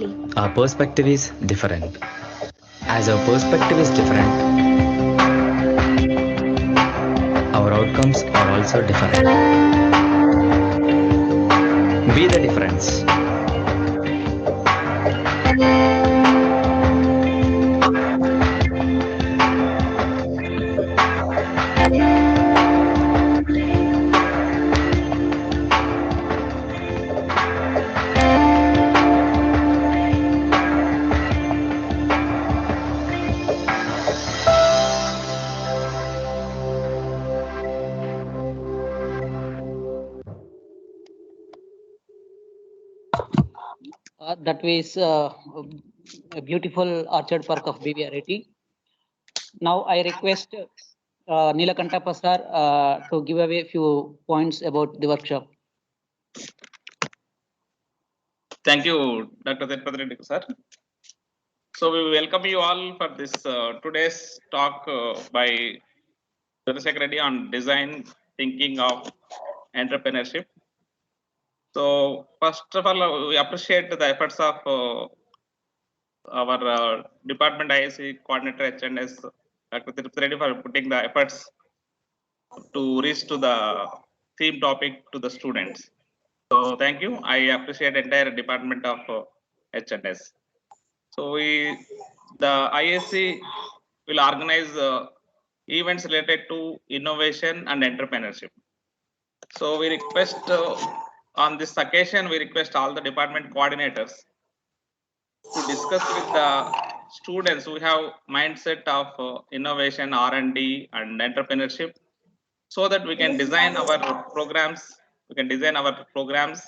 exactly? Our perspective is different. As our perspective is different, our outcomes are also different. Be the difference. That was a beautiful orchard park of BVRIT. Now I request Nilakanta Pasar to give away a few points about the workshop. Thank you, Dr. Tirupati Reddy sir. So we welcome you all for this today's talk by Chandrasekhar Reddy on design thinking of entrepreneurship. So first of all, we appreciate the efforts of our department ISC coordinator HNS, Dr. Tirupati Reddy, for putting the efforts to reach to the theme topic to the students. So thank you. I appreciate entire department of HNS. So the ISC will organize events related to innovation and entrepreneurship. So we request on this occasion, we request all the department coordinators to discuss with the students who have mindset of innovation, R&D, and entrepreneurship, so that we can design our programs. We can design our programs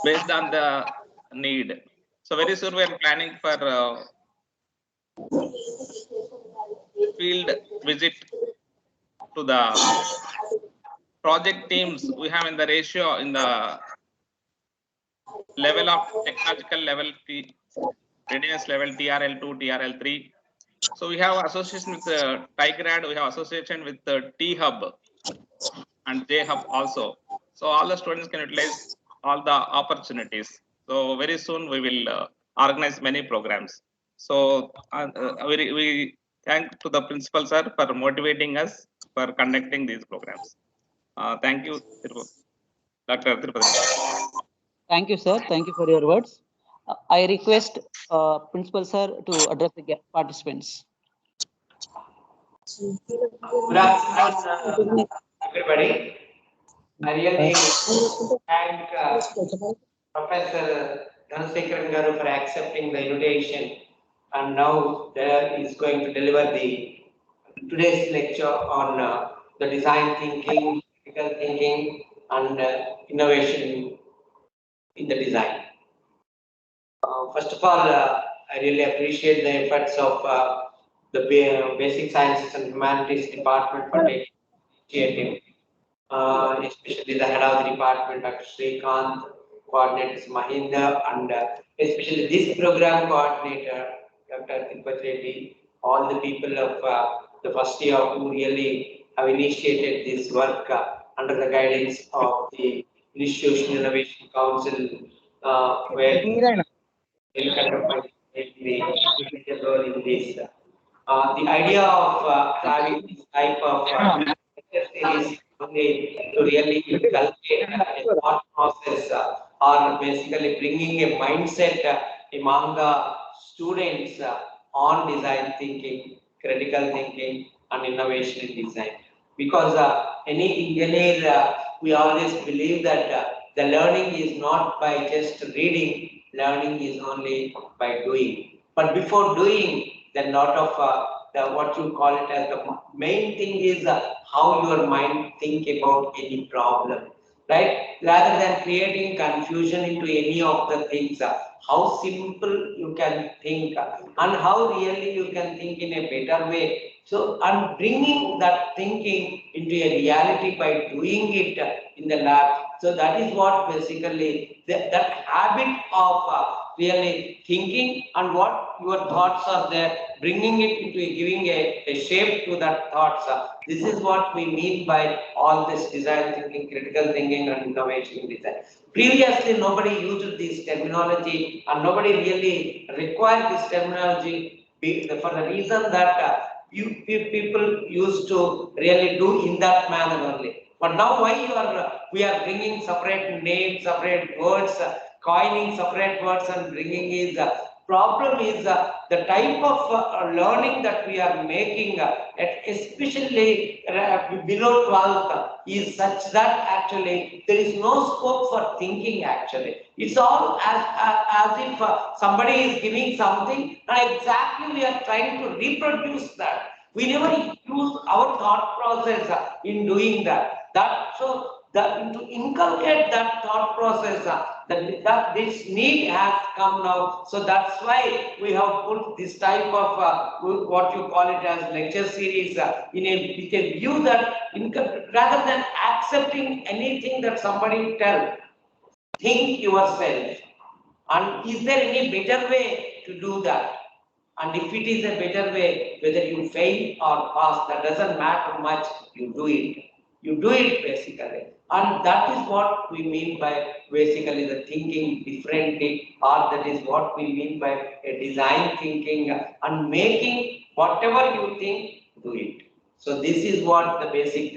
based on the need. So very soon we are planning for field visit to the project teams we have in the ratio in the level of technological level readiness level TRL2, TRL3. So we have association with TIGRAD, we have association with T Hub and J Hub also. So all the students can utilize all the opportunities. So very soon we will organize many programs. So we thank to the principal sir for motivating us for conducting these programs. Thank you, Dr. Tirupati. Thank you, sir. Thank you for your words. I request Principal Sir to address the participants. Good afternoon, everybody. I really thank Professor Dhanasekaran Garu for accepting the invitation, and now there is going to deliver the today's lecture on the design thinking, critical thinking, and innovation in the design. First of all, I really appreciate the efforts of the Basic Sciences and Humanities Department for taking initiative, especially the head of the department, Dr. Srikanth, coordinators Mahinda, and especially this program coordinator, Dr. Tirupati Reddy, all the people of the first year who really have initiated this work under the guidance of the Institutional Innovation Council, where role in this. The idea of having this type of lecture series only to really inculcate a thought process or basically bringing a mindset among the students on design thinking, critical thinking, and innovation in design. Because any engineer, we always believe that the learning is not by just reading, learning is only by doing. But before doing, then lot of the what you call it as the main thing is how your mind think about any problem, right? Rather than creating confusion into any of the things, how simple you can think and how really you can think in a better way. So, and bringing that thinking into a reality by doing it in the lab. So that is what basically that habit of really thinking and what your thoughts are there, bringing it into giving a shape to that thoughts. This is what we mean by all this design thinking, critical thinking, and innovation in design. Previously, nobody used this terminology and nobody really required this terminology for the reason that people used to really do in that manner only. But now why we are bringing separate names, separate words, coining separate words and bringing is problem is the type of learning that we are making, especially below 12th, is such that actually there is no scope for thinking actually. It's all as if somebody is giving something and exactly we are trying to reproduce that. We never use our thought process in doing that. To inculcate that thought process, that this need has come now. So that's why we have put this type of what you call it as lecture series with a view that rather than accepting anything that somebody tells, think yourself. And is there any better way to do that? And if it is a better way, whether you fail or pass, that doesn't matter much, you do it. You do it basically. And that is what we mean by basically the thinking differently, or that is what we mean by a design thinking and making whatever you think, do it. So this is what the basic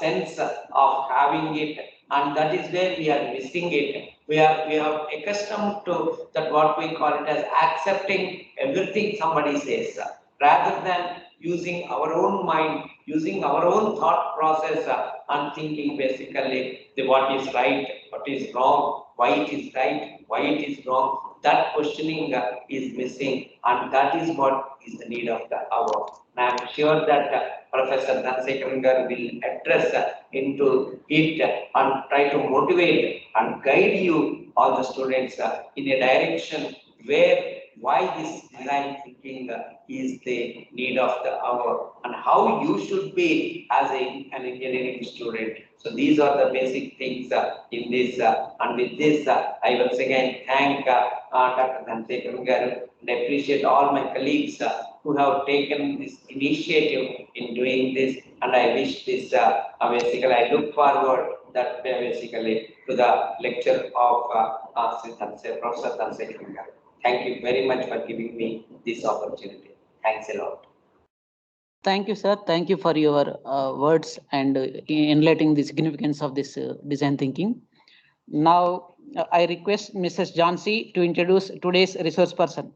sense of having it, and that is where we are missing it. We are accustomed to that what we call it as accepting everything somebody says, rather than using our own mind, using our own thought process, and thinking basically what is right, what is wrong, why it is right, why it is wrong. That questioning is missing, and that is what is the need of the hour. And I am sure that Professor Dhanasekaran will address into it and try to motivate and guide you, all the students, in a direction where why this design thinking is the need of the hour and how you should be as an engineering student. So these are the basic things in this, and with this, I once again thank Dr. Dhanasekaran Garu and appreciate all my colleagues who have taken this initiative in doing this, and I wish this basically I look forward that basically to the lecture of Professor Dhanasekaran Garu. Thank you very much for giving me this opportunity. Thanks a lot. Thank you, sir. Thank you for your words and enlightening the significance of this design thinking. Now, I request Mrs. Jhansi to introduce today's resource person.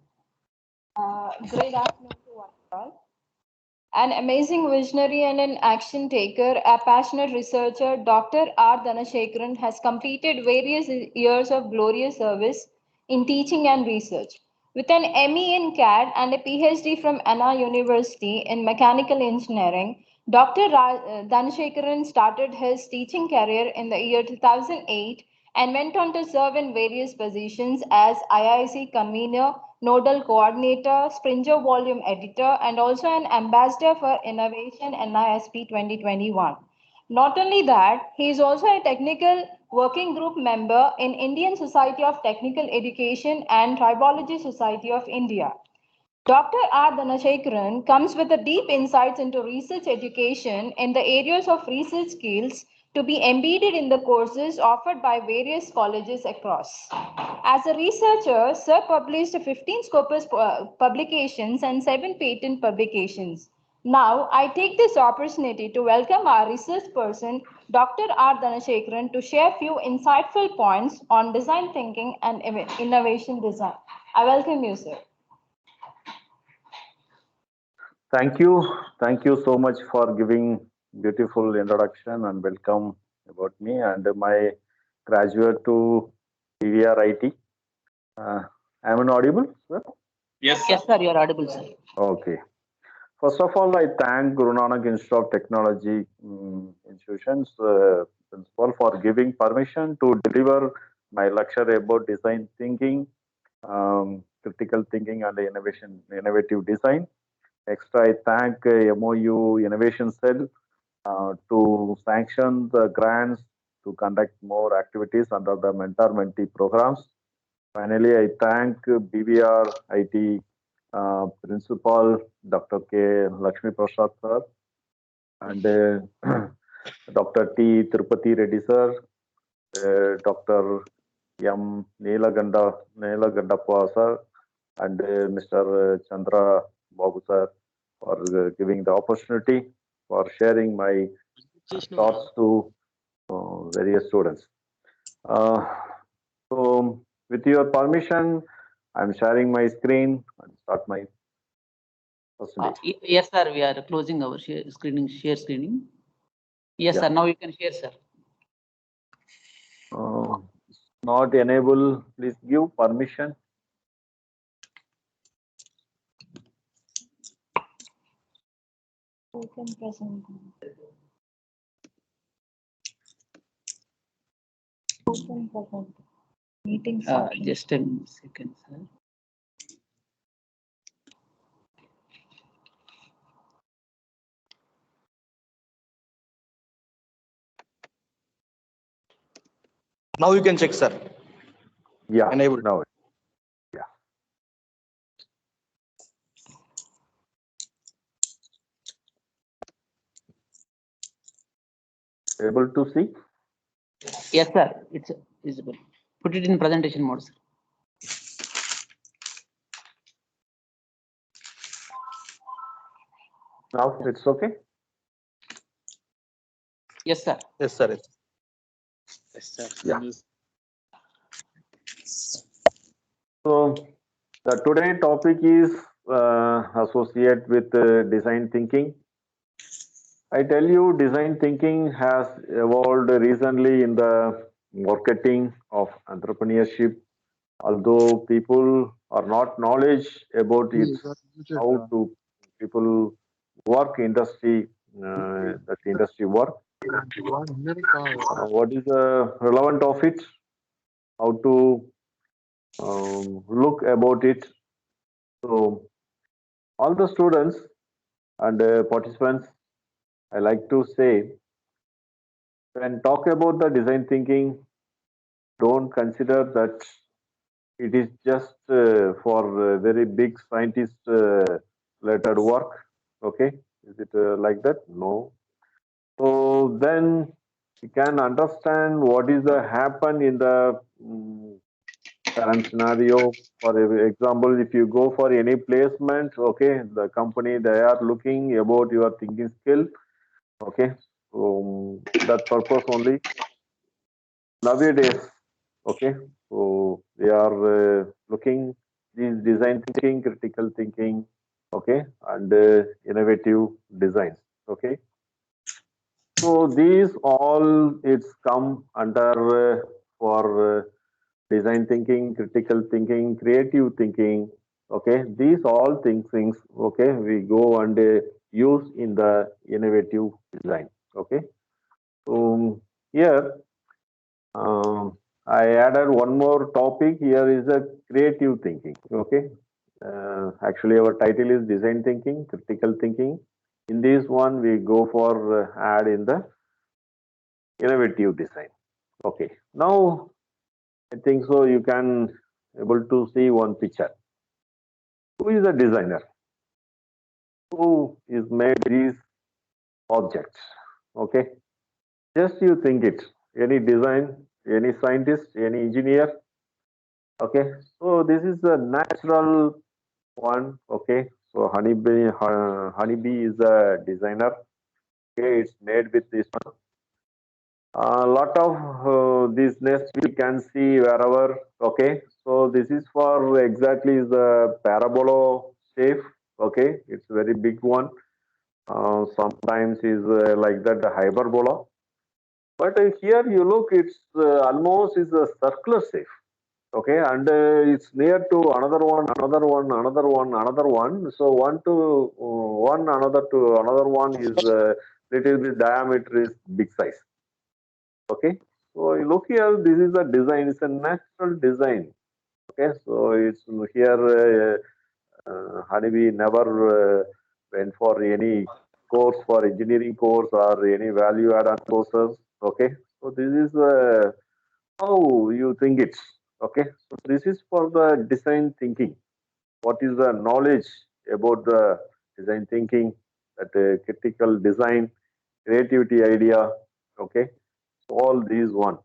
Great afternoon to one all. An amazing visionary and an action taker, a passionate researcher, Dr. R. Dhanasekaran has completed various years of glorious service in teaching and research. With an ME in CAD and a PhD from Anna University in Mechanical Engineering, Dr. Dhanasekaran started his teaching career in the year 2008 and went on to serve in various positions as IIC convener, nodal coordinator, Springer volume editor, and also an ambassador for innovation NISP 2021. Not only that, he is also a technical working group member in Indian Society of Technical Education and Tribology Society of India. Dr. R. Dhanasekaran comes with a deep insights into research education in the areas of research skills to be embedded in the courses offered by various colleges across. As a researcher, Sir published 15 Scopus publications and 7 patent publications. Now, I take this opportunity to welcome our research person, Dr. R. Dhanasekaran, to share few insightful points on design thinking and innovation design. I welcome you, sir. Thank you so much for giving beautiful introduction and welcome about me and my graduate to PVR IT. Am I audible, sir? Yes, Yes, sir, you are audible, sir. Okay. First of all, I thank Guru Nanak Institute of Technology institutions principal for giving permission to deliver my lecture about design thinking, critical thinking and innovative design. Extra, I thank MOU Innovation Cell to sanction the grants to conduct more activities under the mentor-mentee programs. Finally, I thank BVR IT Principal Dr. K. Lakshmi Prasad sir and Dr. T. Tirupati Reddy sir, Dr. M. Neelagandappa sir and Mr. Chandra Babu sir for giving the opportunity for sharing my thoughts to various students. So, with your permission, I'm sharing my screen and start my presentation. Yes, sir. We are closing our share screening. Yes, Yeah. sir. Now you can share, sir. Not enable, please give permission. Open present. Open present. Meeting function. Just a second, sir. Now you can check, sir. Yeah, Enabled. now. Yeah. Able to see? Yes, sir. It's visible. Put it in presentation mode, sir. Now it's okay? Yes, sir. Yes, sir. Yes, sir. Yeah. So the today topic is associated with design thinking. I tell you, design thinking has evolved recently in the marketing of entrepreneurship. Although people are not knowledge about it, how to people work industry, that industry work. What is the relevant of it? How to look about it. So all the students and participants, I like to say, when talk about the design thinking, don't consider that it is just for very big scientist related work. Okay, is it like that? No. So then you can understand what is the happen in the current scenario. For example, if you go for any placement, okay, the company they are looking about your thinking skill. Okay, so that purpose only nowadays. Okay, so they are looking these design thinking, critical thinking, okay, and innovative designs. Okay, so these all it's come under for design thinking, critical thinking, creative thinking. Okay, these all things. Okay, we go and use in the innovative design. Okay, so here I added one more topic. Here is a creative thinking. Okay, actually our title is design thinking, critical thinking. In this one, we go for add in the innovative design. Okay, now I think so you can able to see one picture. Who is a designer? Who is made these objects? Okay, just you think it. Any design, any scientist, any engineer. Okay, so this is a natural one. Okay, so honeybee is a designer. Okay, it's made with this one. A lot of these nests we can see wherever. Okay, so this is for exactly the parabola shape. Okay, it's a very big one. Sometimes is like that the hyperbola. But here you look, it's almost is a circular shape. Okay, and it's near to another one, another one, another one, another one. So one to one, another to another one is little bit diameter is big size. Okay, so you look here, this is a design, it's a natural design. Okay, so it's here honeybee never went for any course for engineering course or any value add-on courses. Okay, so this is how you think it. Okay, so this is for the design thinking. What is the knowledge about the design thinking, that critical design, creativity idea. Okay, all these one.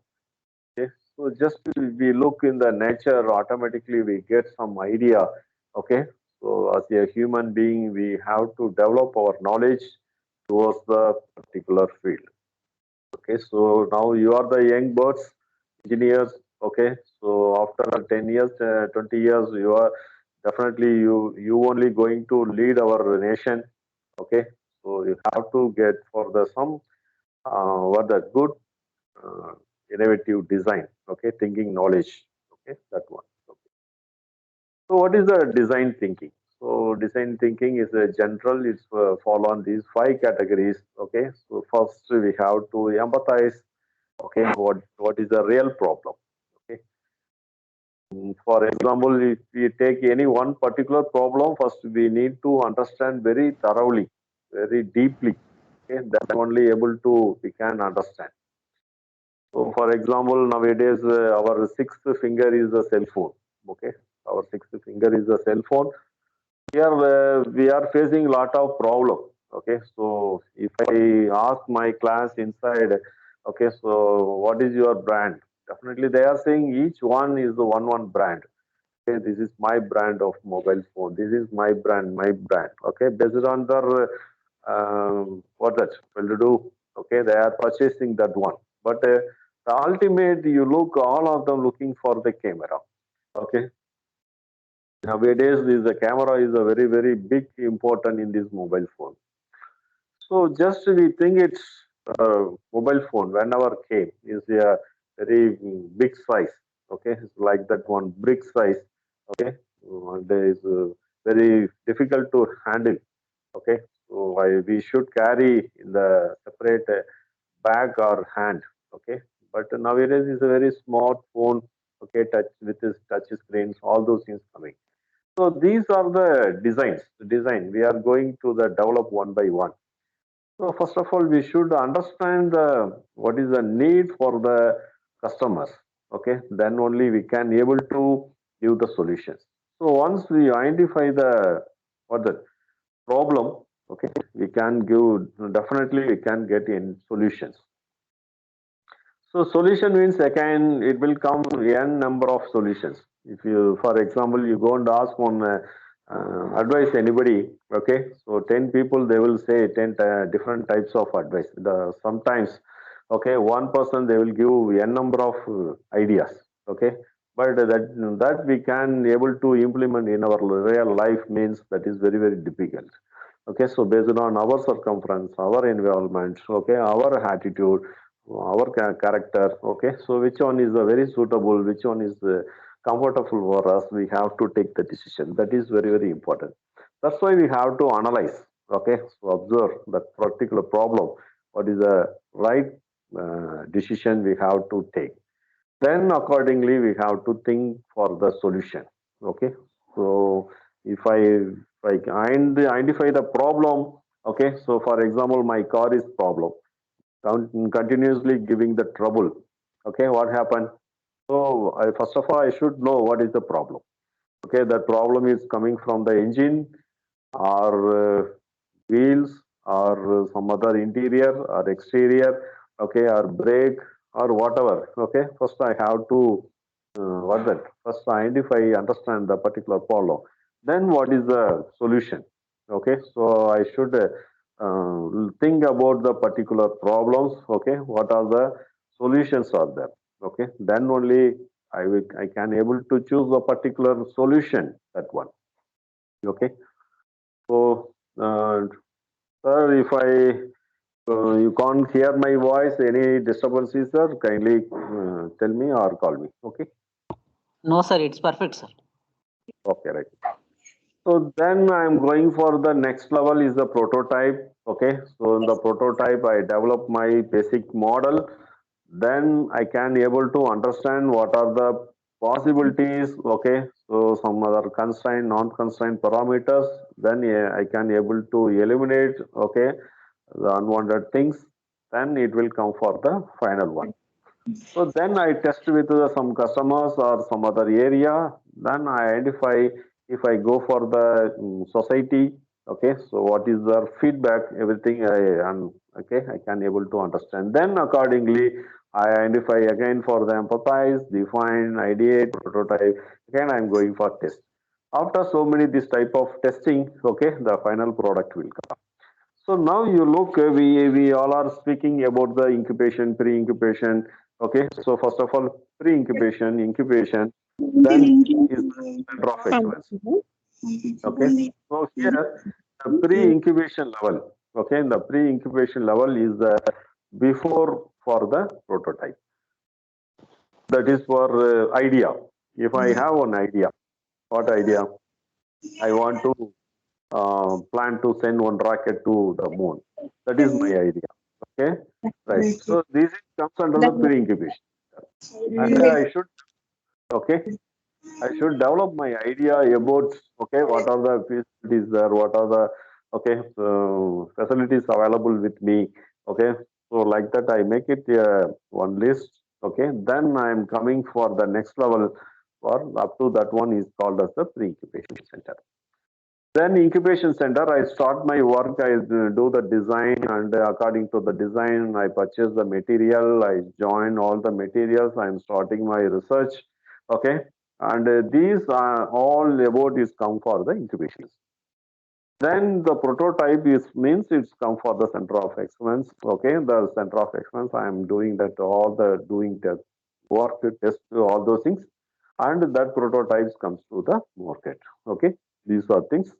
So just we look in the nature, automatically we get some idea. Okay. So as a human being, we have to develop our knowledge towards the particular field. Okay. So now you are the young birds, engineers. Okay. So after 10 years, 20 years, you are definitely you only going to lead our nation. Okay. So you have to get for the some what the good uh, innovative design. Okay, thinking knowledge. Okay, that one. Okay. So what is the design thinking? So design thinking is a general. It's fall on these five categories. Okay. So first we have to empathize. Okay, what is the real problem? Okay. For example, if we take any one particular problem, first we need to understand very thoroughly, very deeply. Okay, that only able to we can understand. So, for example, nowadays our sixth finger is a cell phone. Okay, our sixth finger is a cell phone. Here we are facing lot of problem. Okay, so if I ask my class inside, okay, so what is your brand? Definitely, they are saying each one is the one brand. Okay, this is my brand of mobile phone. This is my brand, my brand. Okay, based on their what that will do. Okay, they are purchasing that one. But the ultimate, you look all of them looking for the camera. Okay, nowadays this the camera is a very big important in this mobile phone. So just we think it's mobile phone whenever came is a very big size. Okay, it's like that one brick size. Okay, there is very difficult to handle. Okay, so we should carry in the separate bag or hand. Okay, but nowadays is a very smart phone. Okay, touch with this touch screens, all those things coming. So these are the designs. The design we are going to the develop one by one. So first of all, we should understand what is the need for the customers. Okay, then only we can able to give the solutions. So once we identify the what the problem, okay, we can give definitely we can get in solutions. So solution means again it will come n number of solutions. If you, for example, you go and ask one advice anybody, okay, so 10 people they will say 10 different types of advice. Sometimes, okay, one person they will give n number of ideas, okay, but that we can able to implement in our real life means that is very difficult. Okay, so based on our circumference, our environment, okay, our attitude, our character. Okay, so which one is very suitable, which one is comfortable for us, we have to take the decision. That is very important. That's why we have to analyze. Okay, so observe that particular problem, what is the right decision we have to take. Then accordingly we have to think for the solution. Okay, so if I identify the problem, okay, so for example my car is problem continuously giving the trouble. Okay, what happened? So first of all, I should know what is the problem. Okay, that problem is coming from the engine or wheels or some other interior or exterior. Okay, or brake or whatever. Okay, first I have to what that? First identify, understand the particular problem. Then what is the solution? Okay, so I should think about the particular problems. Okay, what are the solutions are there? Okay, then only I can able to choose a particular solution, that one. Okay, so sir, if you can't hear my voice, any disturbances, sir, kindly tell me or call me. Okay. No, sir, it's perfect, sir. Okay, right. So then I'm going for the next level is the prototype. Okay, so in the prototype I develop my basic model. Then I can able to understand what are the possibilities. Okay, so some other constraint, non-constraint parameters. Then yeah, I can able to eliminate. Okay, the unwanted things. Then it will come for the final one. So then I test with some customers or some other area. Then I identify if I go for the society. Okay, so what is their feedback? Everything I am okay. I can able to understand. Then accordingly, I identify again for the empathize, define, ideate, prototype. Again, I'm going for test. After so many this type of testing, okay, the final product will come. So now you look, we all are speaking about the incubation, pre-incubation. Okay, so first of all, pre-incubation, incubation, then is the center of excellence. Okay, so here the pre-incubation level. Okay, the pre-incubation level is the before for the prototype. That is for idea. If I have an idea, what idea? I want to plan to send one rocket to the moon. That is my idea. Okay, right. So this comes under the pre-incubation, and I should I should develop my idea about what are the facilities there, what are the facilities available with me. Okay, so like that I make it one list. Okay, then I am coming for the next level. For up to that one is called as the pre-incubation center. Then incubation center, I start my work, I do the design, and according to the design, I purchase the material, I join all the materials, I'm starting my research, okay? And these are all about is come for the incubation. Then the prototype is means it's come for the center of excellence, okay? The center of excellence, I am doing that, all the doing the work, test, all those things. And that prototypes comes to the market, okay? These are things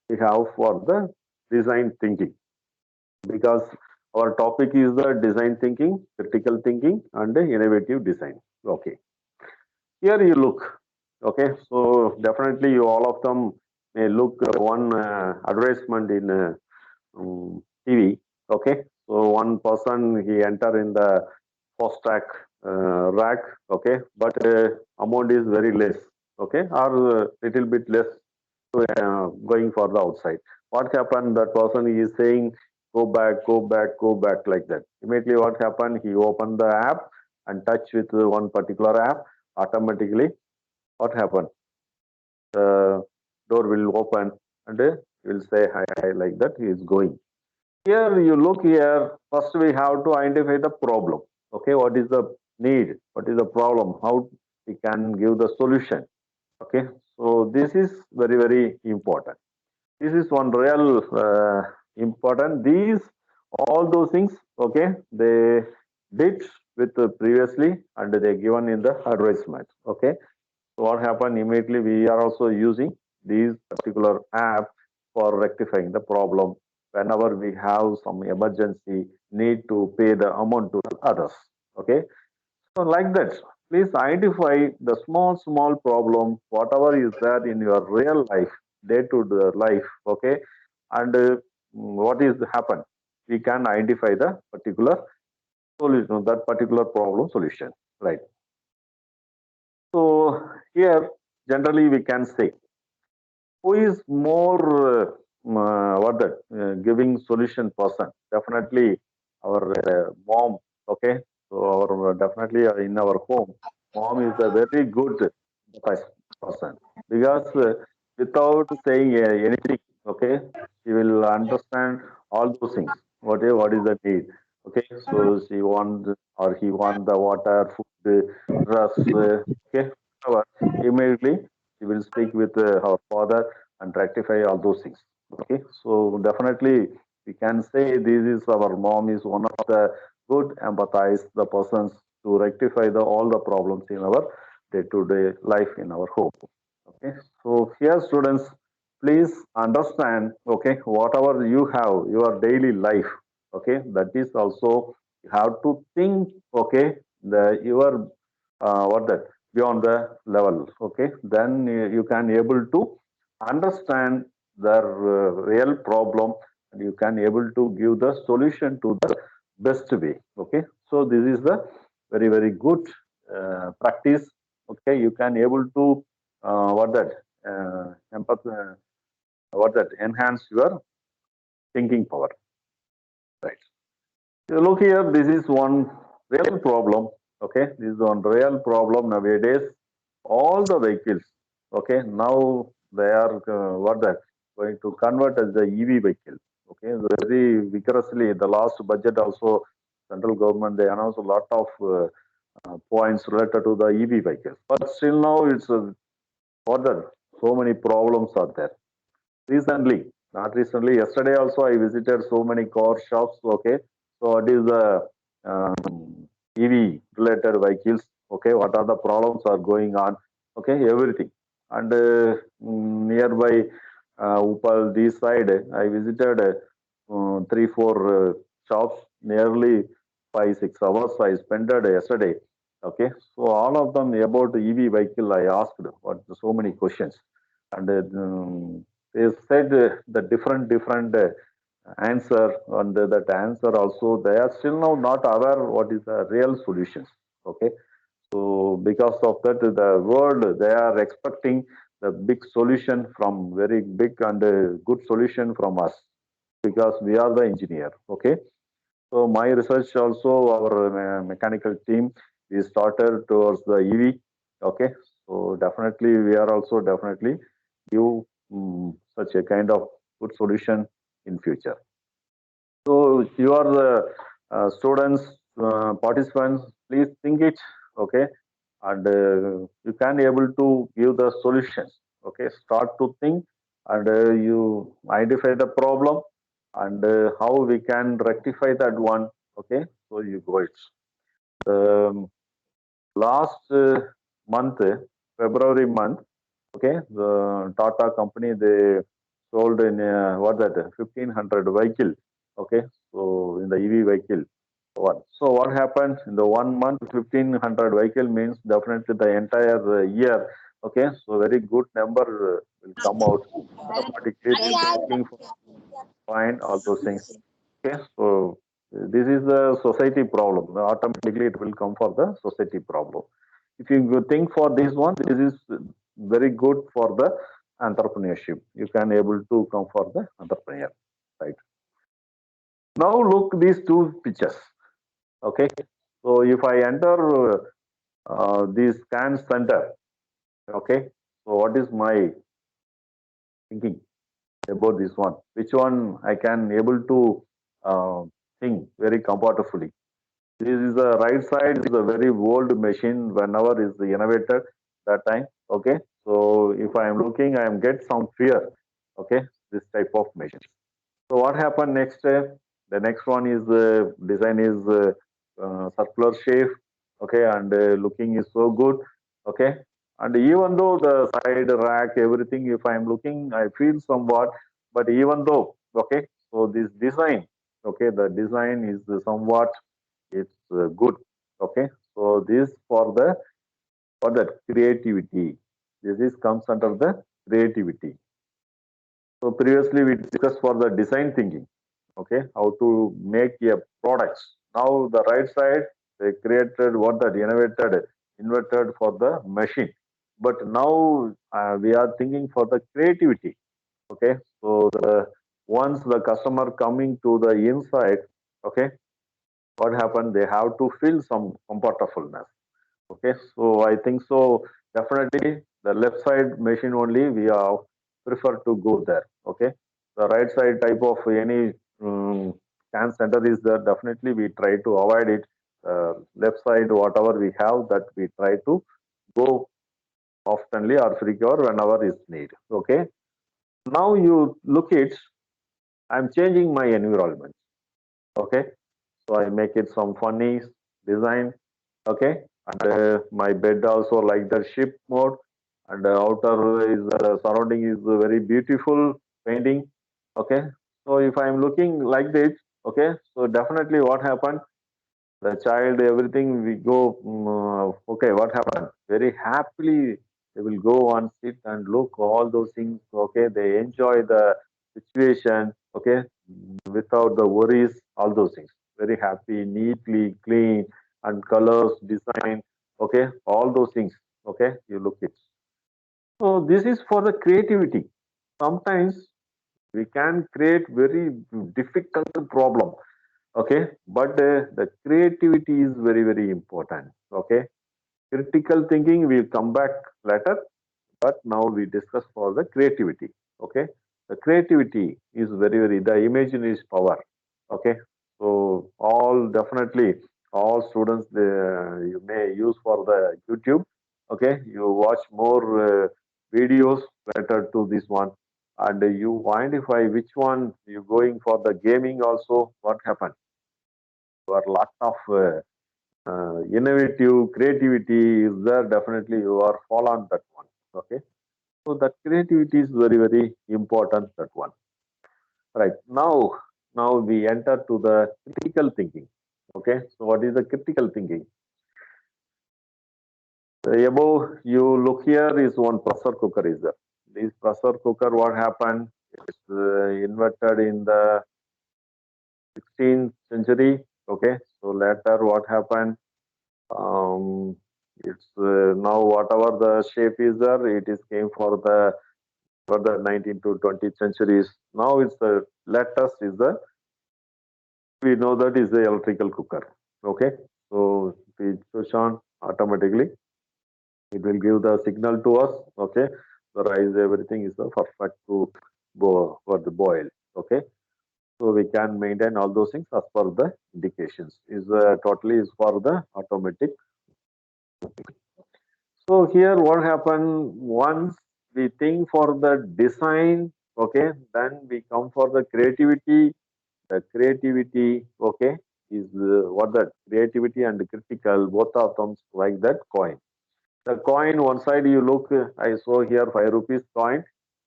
we have for the design thinking, because our topic is the design thinking, critical thinking, and innovative design. Okay, here you look. Okay, so definitely you all of them may look one advertisement in TV. Okay, so one person he enter in the first rack rack. Okay, but amount is very less. Okay, or little bit less going for the outside. What happened? That person is saying, go back, go back, go back, like that. Immediately, what happened? He opened the app and touch with one particular app. Automatically, what happened? The door will open and he will say hi, hi, like that. He is going. Here, you look here. First, we have to identify the problem. Okay, what is the need? What is the problem? How we can give the solution? Okay, so this is very, very important. This is one real important. These all those things, okay, they did with previously and they given in the advertisement. Okay, so what happened immediately? We are also using these particular app for rectifying the problem whenever we have some emergency need to pay the amount to others. Okay, so like that, please identify the small problem, whatever is there in your real life, day-to-day life, okay, and what is happen. We can identify the particular solution, that particular problem solution, right? So here, generally we can say, who is more giving solution person? Definitely our mom, okay, so our definitely in our home, mom is a very good person, because without saying anything, okay, she will understand all those things. What is the need? Okay, so she want or he want the water, food, dress, okay, whatever. Immediately she will speak with her father and rectify all those things. Okay, so definitely we can say this is our mom is one of the good empathize the persons to rectify all the problems in our day-to-day life in our home. Okay, so here students, please understand, okay, whatever you have your daily life, okay, that is also you have to think, okay, the your what that beyond the level, okay, then you can able to understand the real problem and you can able to give the solution to the best way. Okay, so this is the very, very good practice. Okay, you can able to enhance your thinking power, right? So look here, this is one real problem. Okay, this is one real problem nowadays. All the vehicles, okay, now they are going to convert as the EV vehicle. Okay, very vigorously. The last budget also central government, they announced a lot of points related to the EV vehicles. But still now it's further, so many problems are there. Recently, not recently, yesterday also I visited so many car shops. Okay, so what is the EV related vehicles? Okay, what are the problems are going on? Okay, everything. And nearby Upal, this side, I visited 3-4 shops, nearly 5-6 hours I spent yesterday. Okay, so all of them about EV vehicle I asked what so many questions, and they said the different answer, and that answer also they are still now not aware what is the real solutions. Okay, so because of that, the world they are expecting the big solution from very big and good solution from us because we are the engineer. Okay, so my research also our mechanical team is started towards the EV. Okay, so definitely we are also definitely give such a kind of good solution in future. So you are the students, participants, please think it. Okay, and you can able to give the solutions. Okay, start to think, and you identify the problem and how we can rectify that one. Okay, so you go it. Last month, February month, okay, the Tata company they sold in what that 1,500 vehicle. Okay, so in the EV vehicle one. So what happened in the 1 month 1,500 vehicle means definitely the entire year. Okay, so very good number will come out automatically. They are looking for find all those things. Okay, so this is the society problem. Automatically, it will come for the society problem. If you think for this one, this is very good for the entrepreneurship. You can able to come for the entrepreneur, right? Now look these two pictures. Okay, so if I enter this scan center, okay, so what is my thinking about this one? Which one I can able to think very comfortably? This is the right side is a very old machine whenever is innovated that time. Okay, so if I am looking, I am get some fear. Okay, this type of machine. So what happened next? The next one is design is circular shape. Okay, and looking is so good. Okay, and even though the side rack everything, if I am looking, I feel somewhat. But even though okay, so this design, okay, the design is somewhat it's good. Okay, so this for the creativity. This is comes under the creativity. So previously we discussed for the design thinking, okay, how to make a products. Now the right side they created what that invented for the machine. But now we are thinking for the creativity. Okay, so once the customer coming to the inside, okay, what happened? They have to feel some comfortableness. Okay, so I think so. Definitely, the left side machine only we are prefer to go there. Okay, the right side type of any scan center is there. Definitely, we try to avoid it. Left side, whatever we have, that we try to go oftenly or frequently whenever is need. Okay, now you look it. I'm changing my environment. Okay, so I make it some funny design. Okay, and my bed also like the ship mode, and outer is surrounding is very beautiful painting. Okay, so if I am looking like this, okay, so definitely what happened, the child everything we go okay, what happened, very happily they will go and sit and look all those things. Okay, they enjoy the situation. Okay, without the worries, all those things, very happy, neatly clean, and colors design. Okay, all those things. Okay, you look it. So this is for the creativity. Sometimes we can create very difficult problem. Okay, but the creativity is very important. Okay, critical thinking will come back later, but now we discuss for the creativity. Okay, the creativity is very the imagination is power. Okay, so all all definitely all students you may use for the YouTube. Okay, you watch more videos related to this one, and you identify which one you going for the gaming also. What happened? There are lot of innovative creativity is there. Definitely, you are fall on that one. Okay, so that creativity is very important. That one. Right now we enter to the critical thinking. Okay, so what is the critical thinking? The above you look here is one pressure cooker is there. This pressure cooker, what happened? It's invented in the 16th century. Okay, so later what happened? It's now whatever the shape is there, it is came for the 19th to 20th centuries. Now it's the latest is the, we know that is the electrical cooker. Okay, so we switch on automatically, it will give the signal to us. Okay, the rice, everything is perfect to go for the boil. Okay, so we can maintain all those things as per the indications. Is totally is for the automatic. So here what happened, once we think for the design, okay, then we come for the creativity. The creativity, okay, is what that creativity and critical, both of them like that coin. The coin, one side you look, I saw here 5 rupees coin.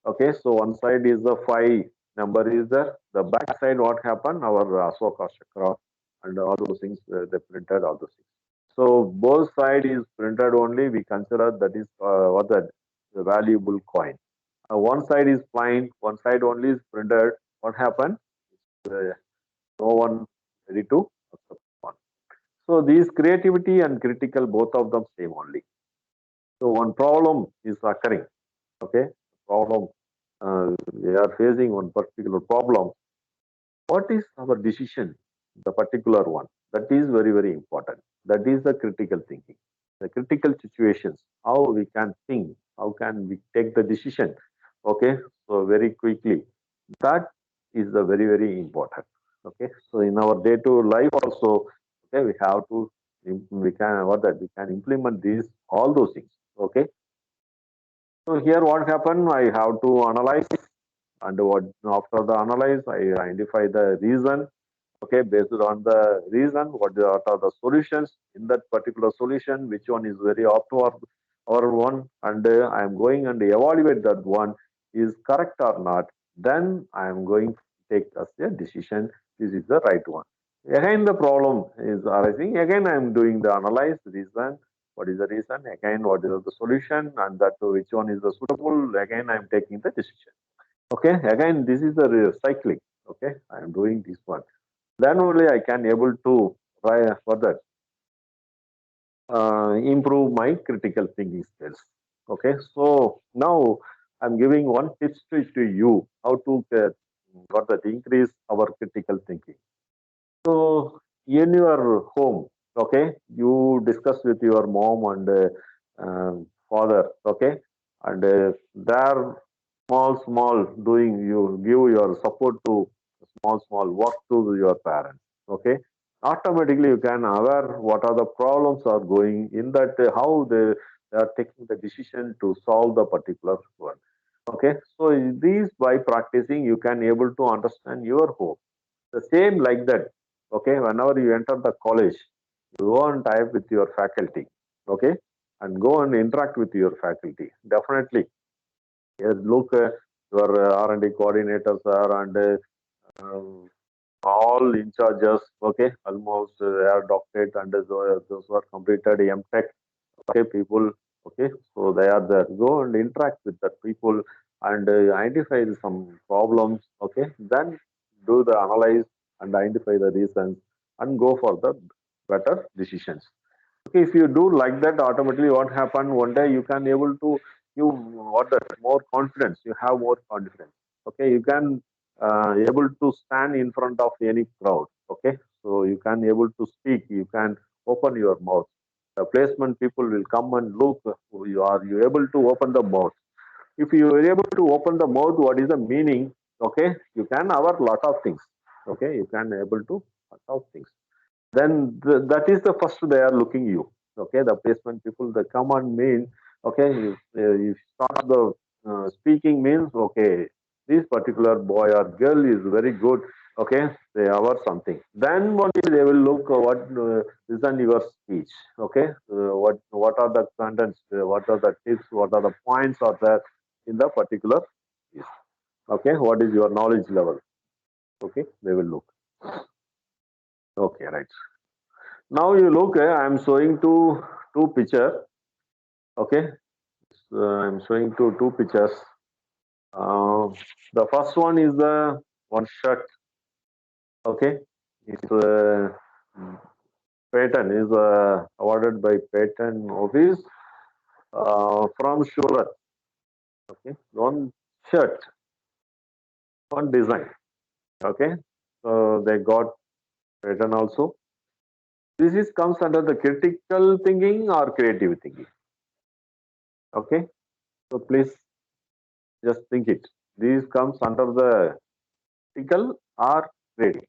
Okay, so one side is the 5 number is there. The back side, what happened? Our Asoka Chakra and all those things, they printed all those things. So both side is printed only. We consider that is what that the valuable coin. One side is plain, one side only is printed. What happened? No one ready to accept one. So these creativity and critical, both of them same only. So one problem is occurring. Okay, problem we are facing one particular problem. What is our decision? The particular one, that is very important. That is the critical thinking. The critical situations, how we can think, how can we take the decision. Okay, so very quickly, that is the very important. Okay, so in our day-to life also, okay, we have to, we can what that we can implement these all those things. Okay, so here what happened, I have to analyze, and what after the analyze, I identify the reason. Okay, based on the reason, what are the solutions in that particular solution, which one is very apt to our one, and I am going and evaluate that one is correct or not. Then I am going to take as a decision. This is the right one. Again, the problem is arising. Again, I am doing the analyze reason. What is the reason? Again, what is the solution, and that which one is the suitable? Again, I am taking the decision. Okay, again, this is the cycling. Okay, I am doing this one. Then only I can able to further improve my critical thinking skills. Okay, so now I'm giving one tips to you how to increase our critical thinking. So in your home, okay, you discuss with your mom and father, okay, and there small doing, you give your support to small work to your parents. Okay, automatically you can aware what are the problems are going in that, how they are taking the decision to solve the particular one. Okay, so these by practicing you can able to understand your home. The same like that. Okay, whenever you enter the college, you go and type with your faculty. Okay, and go and interact with your faculty. Definitely, yes, look, your R&D coordinators are and all in charges. Okay, almost they are doctorate and those who are completed M.Tech. Okay, people. Okay, so they are there. Go and interact with the people and identify some problems. Okay, then do the analyze and identify the reasons and go for the better decisions. Okay, if you do like that, automatically what happen one day you can able to, you what the more confidence, you have more confidence. Okay, you can able to stand in front of any crowd. Okay, so you can able to speak, you can open your mouth. The placement people will come and look, you able to open the mouth. If you are able to open the mouth, what is the meaning? Okay, you can have a lot of things. Okay, you can able to lot of things. then that is the first they are looking you. Okay, the placement people, the command means, okay, you start the speaking means, okay, this particular boy or girl is very good, okay, they are something. Then only they will look what listen your speech, okay, what are the contents, what are the tips, what are the points are there in the particular piece. Okay, what is your knowledge level? Okay, they will look. Okay, right. Now you look, I am showing two picture. Okay, I'm showing two pictures. The first one is the one shirt. Okay, it's patent is awarded by patent office from Surat. Okay, one shirt, one design. Okay, so they got patent also. This is comes under the critical thinking or creative thinking. Okay, so please just think it. This comes under the critical or creative.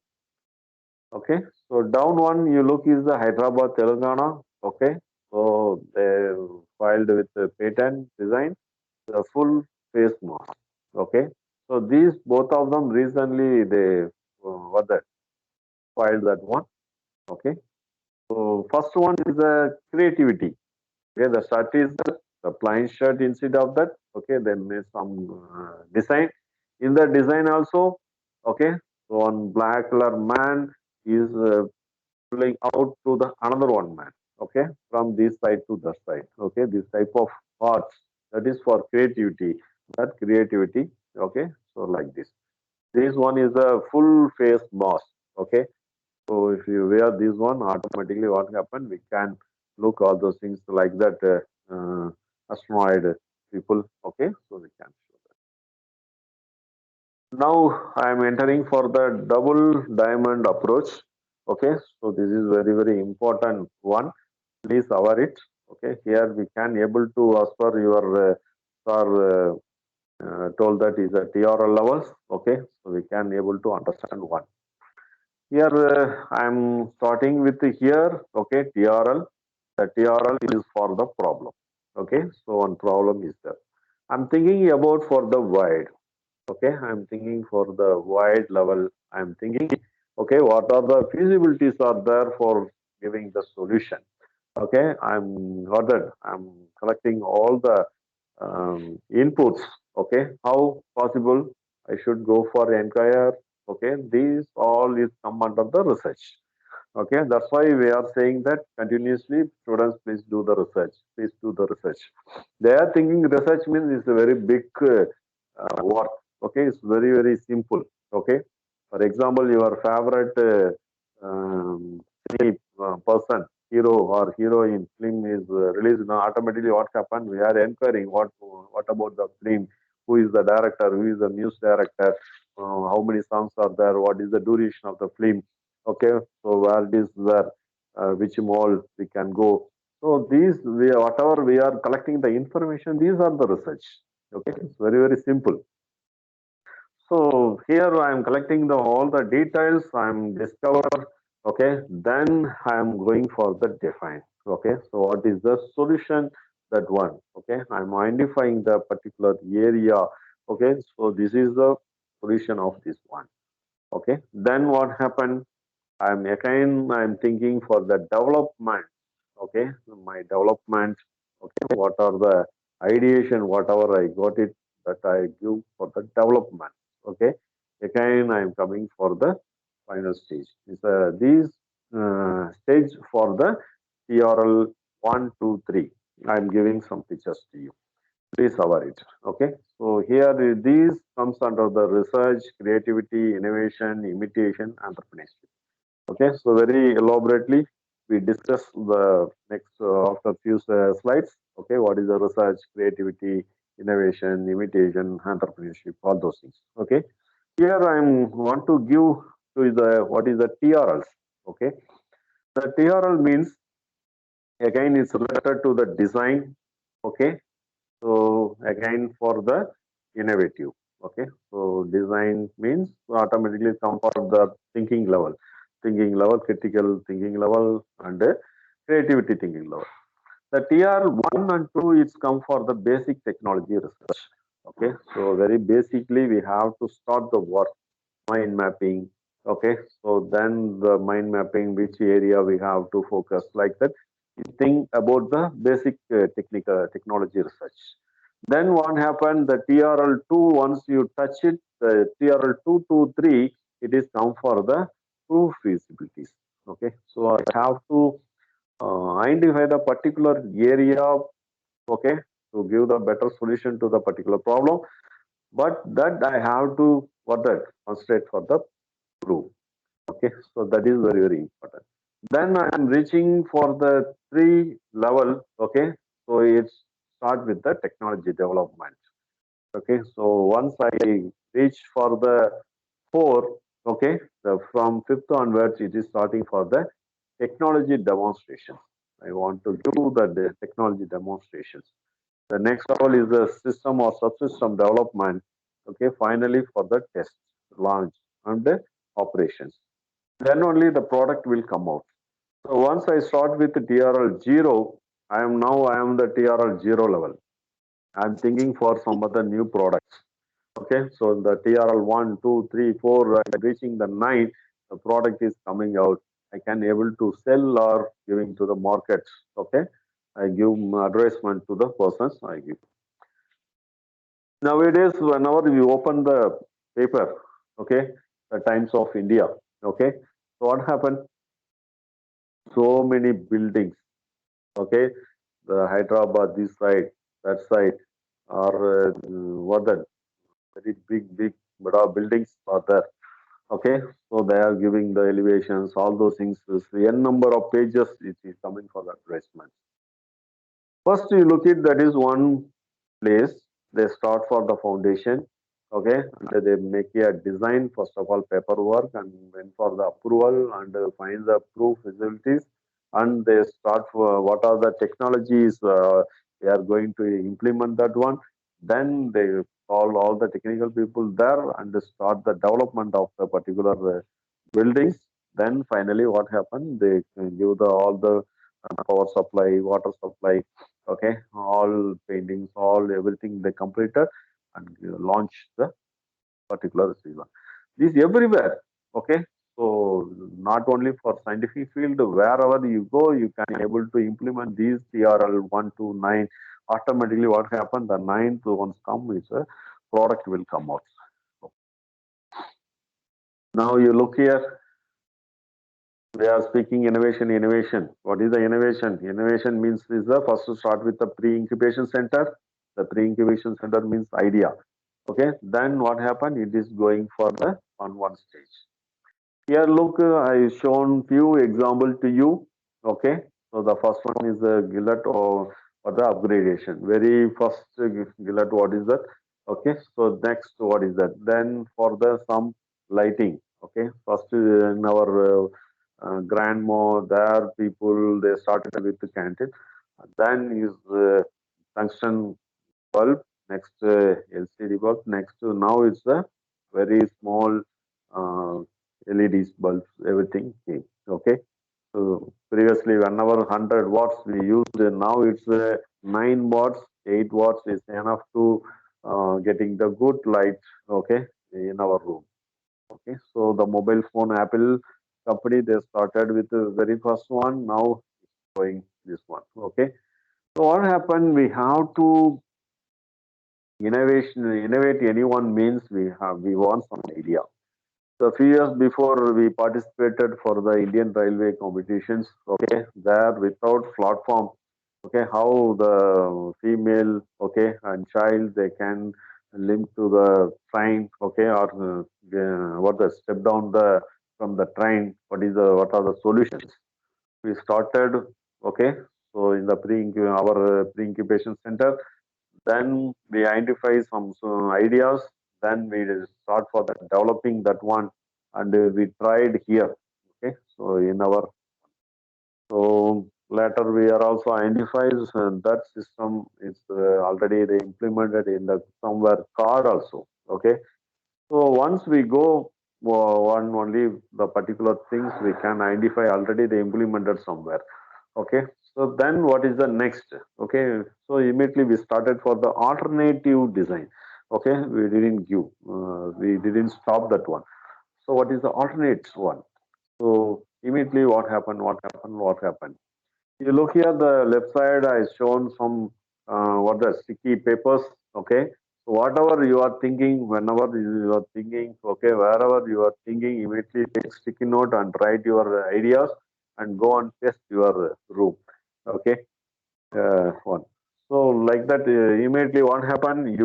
Okay, so down one you look is the Hyderabad, Telangana. Okay, so they filed with the patent design the full face mask. Okay, so these both of them recently they what that filed that one. Okay, so first one is the creativity. Okay, the shirt is the plain shirt instead of that. Okay, they made some design. In the design also, okay, so one black color man is pulling out to the another one man. Okay, from this side to that side. Okay, this type of arts that is for creativity. That creativity. Okay, so like this. This one is a full face mask. Okay, so if you wear this one, automatically what happen? We can look all those things like that astronaut people. Okay, so we can show that. Now I am entering for the double diamond approach. Okay, so this is very important one. Please aware it. Okay, here we can able to as per your sir told that is a TRL levels. Okay, so we can able to understand one. Here I'm starting with here, okay, TRL. The TRL is for the problem. Okay, so one problem is there. I'm thinking about for the wide. Okay, I'm thinking for the wide level. I'm thinking, okay, what are the feasibilities are there for giving the solution? Okay, I'm got that. I'm collecting all the inputs. Okay, how possible I should go for entire. Okay, these all is come under the research. Okay, that's why we are saying that continuously, students, please do the research. Please do the research. They are thinking research means it's a very big work. Okay, it's very simple. Okay, for example, your favorite any person, hero or heroine film is released now. Automatically, what happened? We are inquiring what about the film? Who is the director? Who is the music director? How many songs are there? What is the duration of the film? Okay, so where it is there? Which mall we can go? So these whatever we are collecting the information, these are the research. Okay, it's very simple. So here I am collecting all the details. I am discover. Okay, then I am going for the define. Okay, so what is the solution? That one. Okay, I am identifying the particular area. Okay, so this is the solution of this one. Okay, then what happened? I'm thinking for the development. Okay, my development. Okay, what are the ideation? Whatever I got it that I give for the development. Okay, again I am coming for the final stage. These stage for the TRL 1, 2, 3. I am giving some pictures to you. Please cover it. Okay, so here these comes under the research, creativity, innovation, imitation, entrepreneurship. Okay, so very elaborately we discuss the next after few slides. Okay, what is the research, creativity, innovation, imitation, entrepreneurship, all those things. Okay, here I want to give to the what is the TRLs. Okay, the TRL means again it's related to the design. Okay, so again for the innovative. Okay, so design means automatically come for the thinking level. thinking level, critical thinking level, and creativity thinking level. The TR 1 and 2 is come for the basic technology research. Okay, so very basically we have to start the work, mind mapping. Okay, so then the mind mapping, which area we have to focus, like that. You think about the basic technical technology research. Then what happened? The TRL 2, once you touch it, the TRL 2 to 3, it is come for the proof feasibilities. Okay, so I have to identify the particular area, okay, to give the better solution to the particular problem. But that I have to, what that, concentrate for the proof. Okay, so that is very, very important. Then I am reaching for the 3 level. Okay, so it start with the technology development. Okay, so once I reach for the 4, okay, from 5th onwards, it is starting for the technology demonstrations. I want to do the technology demonstrations. The next level is the system or subsystem development. Okay, finally for the test, launch, and the operations. Then only the product will come out. So once I start with the TRL 0, I am the TRL 0 level. I'm thinking for some other new products. Okay, so the TRL 1, 2, 3, 4, reaching the 9, the product is coming out. I can able to sell or giving to the markets. Okay, I give advertisement to the persons I give. Nowadays, whenever you open the paper, okay, the Times of India, okay, so what happened? So many buildings, okay, the Hyderabad, this side, that side, or what that, very big buildings are there. Okay, so they are giving the elevations, all those things. The n number of pages it is coming for the advertisement. First, you look at that is one place. They start for the foundation. Okay, and they make a design, first of all, paperwork, and then for the approval and find the proof facilities. And they start for what are the technologies they are going to implement that one. Then they call all the technical people there and they start the development of the particular buildings. Then finally, what happened? They give the all the power supply, water supply, okay, all paintings, all everything they completed and launch the particular season. This is everywhere, okay. So not only for scientific field, wherever you go, you can able to implement these TRL 1 to 9. Automatically, what happened? The 9th once come is a product will come out. Now you look here. They are speaking innovation, innovation. What is the innovation? Innovation means is the first to start with the pre-incubation center. The pre-incubation center means idea. Okay. Then what happened? It is going for the on one stage. Here, look, I shown few example to you. Okay. So the first one is the Gillette or the upgradation. Very first Gillette, what is that? Okay. So next, what is that? Then for the some lighting. Okay. First in our grandma, there people they started with the canteen. Then is tungsten bulb. Next LCD bulb. Next now it's a very small LEDs bulbs. Everything came. Okay. So previously, whenever 100 watts we used, now it's 9 watts, 8 watts is enough to getting the good light. Okay, in our room. Okay, so the mobile phone Apple company they started with the very first one. Now going this one. Okay, so what happened? We have to innovate. Anyone means we want some idea. So a few years before we participated for the Indian Railway competitions. Okay, there without platform. Okay, how the female okay and child they can link to the train. Okay, or what the step down the from the train. What are the solutions? We started. Okay, so in the our pre-incubation center, then we identify some ideas. Then we start for the developing that one, and we tried here. Okay, so in our so later we are also identifies that system is already they implemented in the somewhere car also. Okay, so once we go one only the particular things we can identify already they implemented somewhere. Okay, so then what is the next? Okay, so immediately we started for the alternative design. Okay, we didn't stop that one. So what is the alternate one? So immediately what happened? What happened? What happened? You look here, the left side, I shown some what the sticky papers. Okay, so whatever you are thinking, whenever you are thinking, okay, wherever you are thinking, immediately take sticky note and write your ideas and go and test your room. Okay, one. So like that, immediately what happened?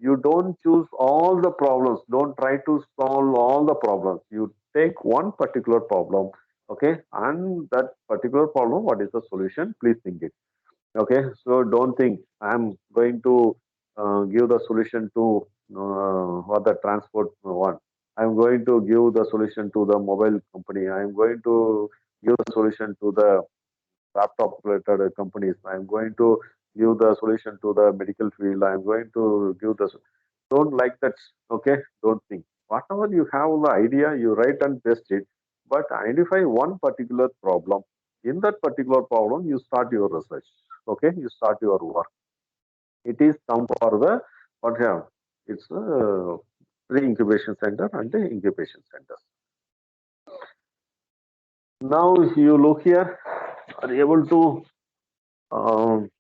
You don't choose all the problems. Don't try to solve all the problems. You take one particular problem, okay, and that particular problem, what is the solution? Please think it. Okay, so don't think I'm going to give the solution to what the transport one. I'm going to give the solution to the mobile company. I'm going to give the solution to the laptop related companies. I'm going to give the solution to the medical field. I'm going to give the don't like that. Okay, don't think. Whatever you have the idea, you write and test it, but identify one particular problem. In that particular problem, you start your research. Okay, you start your work. It is come for the what have it's a pre-incubation center and the incubation center. Now you look here, are able to um,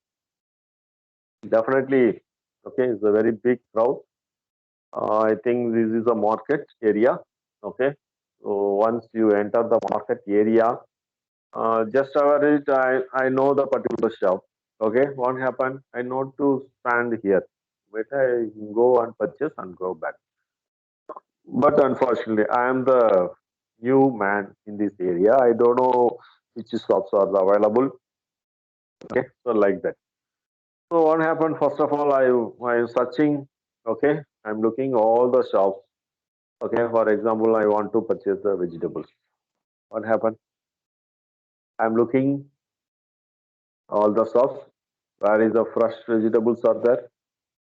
definitely okay. It's a very big crowd. I think this is a market area. Okay, so once you enter the market area, just average, I know the particular shop. Okay, what happened? I know to stand here. But I go and purchase and go back. But unfortunately, I am the new man in this area. I don't know which shops are available. Okay, so like that. So what happened? First of all, I am searching. Okay, I'm looking all the shops. Okay, for example, I want to purchase the vegetables. What happened? I'm looking all the shops where is the fresh vegetables are there,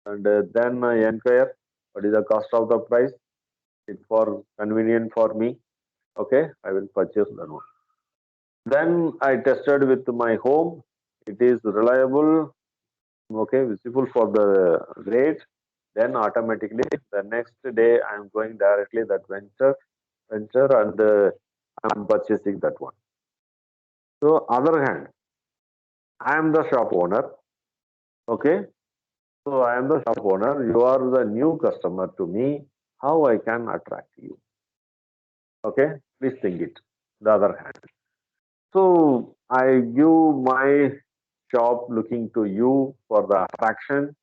and then I inquire what is the cost of the price. It's for convenient for me. Okay, I will purchase that one. Then I tested with my home. It is reliable. Okay, visible for the rate. Then automatically the next day I'm going directly that venture and I'm purchasing that one. So other hand, I am the shop owner. Okay, so I am the shop owner. You are the new customer to me. How I can attract you? Okay, please think it. The other hand. So I give my shop looking to you for the attraction.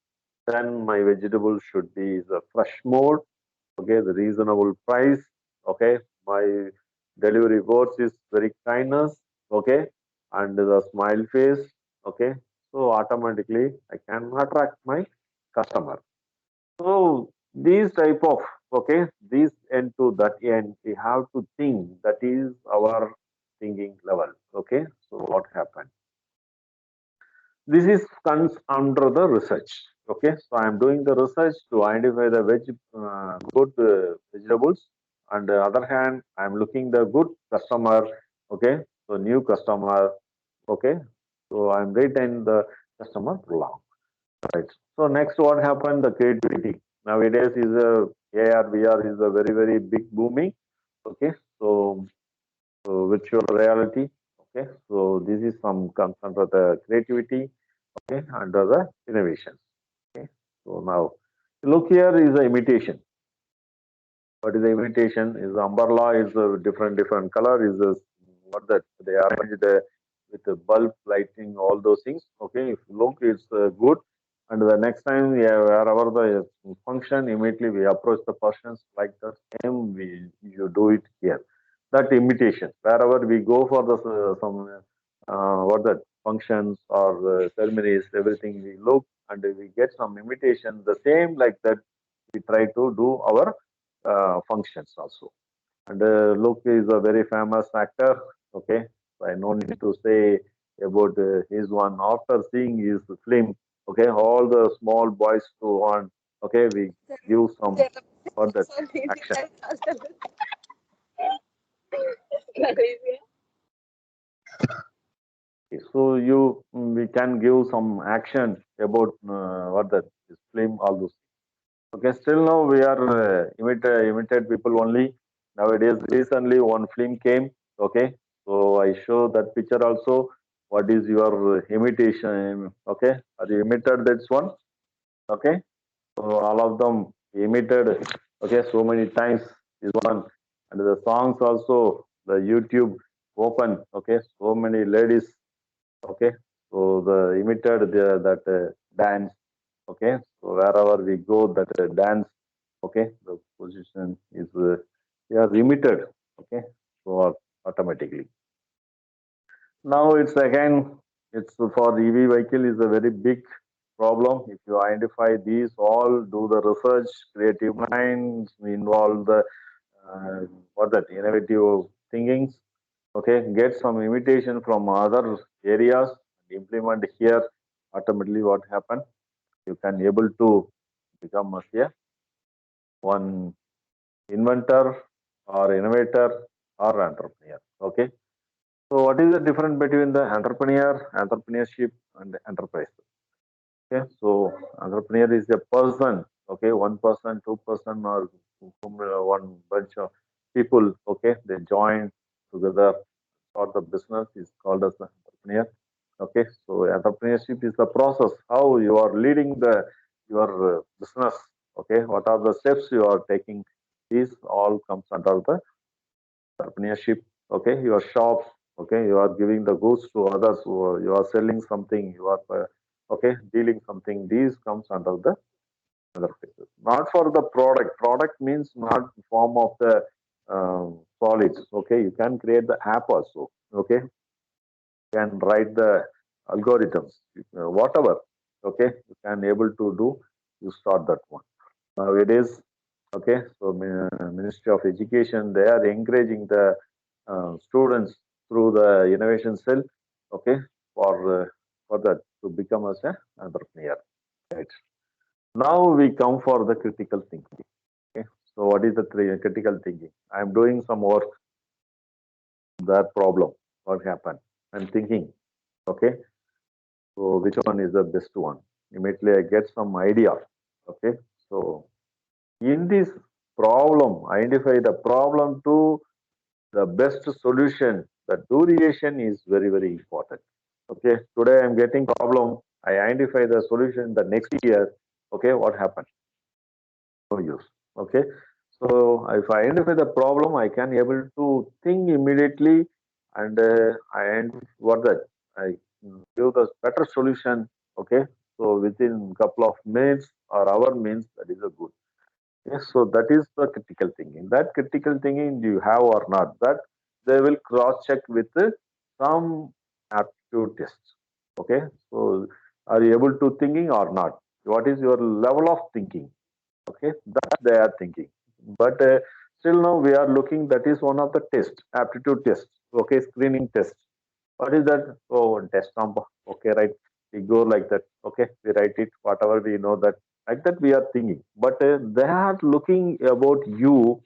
Then my vegetables should be the fresh mode. Okay, the reasonable price. Okay, my delivery words is very kindness. Okay, and the smile face. Okay, so automatically I can attract my customer. So these type of okay, this end to that end, we have to think that is our thinking level. Okay, so what happened? This is comes under the research. Okay, so I am doing the research to identify the good vegetables. On the other hand, I am looking the good customer. Okay, so new customer. Okay, so I am retaining the customer long. Right. So next, what happened? The creativity nowadays is a AR VR is a very big booming. Okay, so virtual reality. Okay, so this is some comes under the creativity. Okay, under the innovation. Okay, so now look here is the imitation. What is the imitation? Is the umbrella is a different color? Is this what that they arranged with the bulb lighting all those things? Okay, if you look, it's good. And the next time we have wherever the function, immediately we approach the persons like the same we you do it here. That imitation wherever we go for the some what that functions or ceremonies, everything we look and we get some imitation. The same like that we try to do our functions also. And Luke is a very famous actor. Okay, so I no need to say about his one. After seeing his film, okay, all the small boys to on. Okay, we give some for that action. So we can give some action about what that is film, all those. Okay, still now we are imitate people only. Nowadays, recently one film came. Okay, so I show that picture also. What is your imitation? Okay, are you imitated this one? Okay, so all of them imitated. Okay, so many times this one, and the songs also the YouTube open. Okay, so many ladies. Okay, so the imitated that dance. Okay, so wherever we go, that dance. Okay, the position is they are limited. Okay, so automatically. Now it's again, it's for EV vehicle is a very big problem. If you identify these all, do the research, creative minds, involve the what that innovative thinkings. Okay, get some imitation from other areas, implement here. Automatically, what happen? You can able to become a one inventor or innovator or entrepreneur. Okay. So what is the difference between the entrepreneurship and enterprise? Okay. So entrepreneur is a person. Okay. One person, two-person, or one bunch of people. Okay. They join together for the business is called as the entrepreneur. Okay. So entrepreneurship is the process how you are leading the your business. Okay. What are the steps you are taking? These all comes under the entrepreneurship. Okay, your shops. Okay, you are giving the goods to others. You are selling something. You are okay dealing something. These comes under the other places. Not for the product. Product means not form of the solids. Okay, you can create the app also. Okay, you can write the algorithms. Whatever. Okay, you can able to do. You start that one. Nowadays, okay, so Ministry of Education, they are encouraging the students through the innovation cell, okay, for that to become as an entrepreneur. Right. Now we come for the critical thinking. Okay, so what is the critical thinking? I am doing some work. That problem, what happened? I'm thinking, okay, so which one is the best one? Immediately I get some idea. Okay, so in this problem, identify the problem to the best solution. The duration is very, very important. Okay, today I'm getting problem. I identify the solution the next year. Okay, what happened? No use. Okay, so if I identify the problem, I can able to think immediately, and what that I give the better solution. Okay, so within couple of minutes or hour means that is a good. Yes, so that is the critical thinking. That critical thinking you have or not, that they will cross check with some aptitude tests. Okay, so are you able to thinking or not? What is your level of thinking? Okay, that they are thinking. But still now we are looking, that is one of the test, aptitude test. Okay, screening test. What is that? Oh, test number. Okay, right. We go like that. Okay, we write it, whatever we know that. Like that we are thinking. But they are looking about you.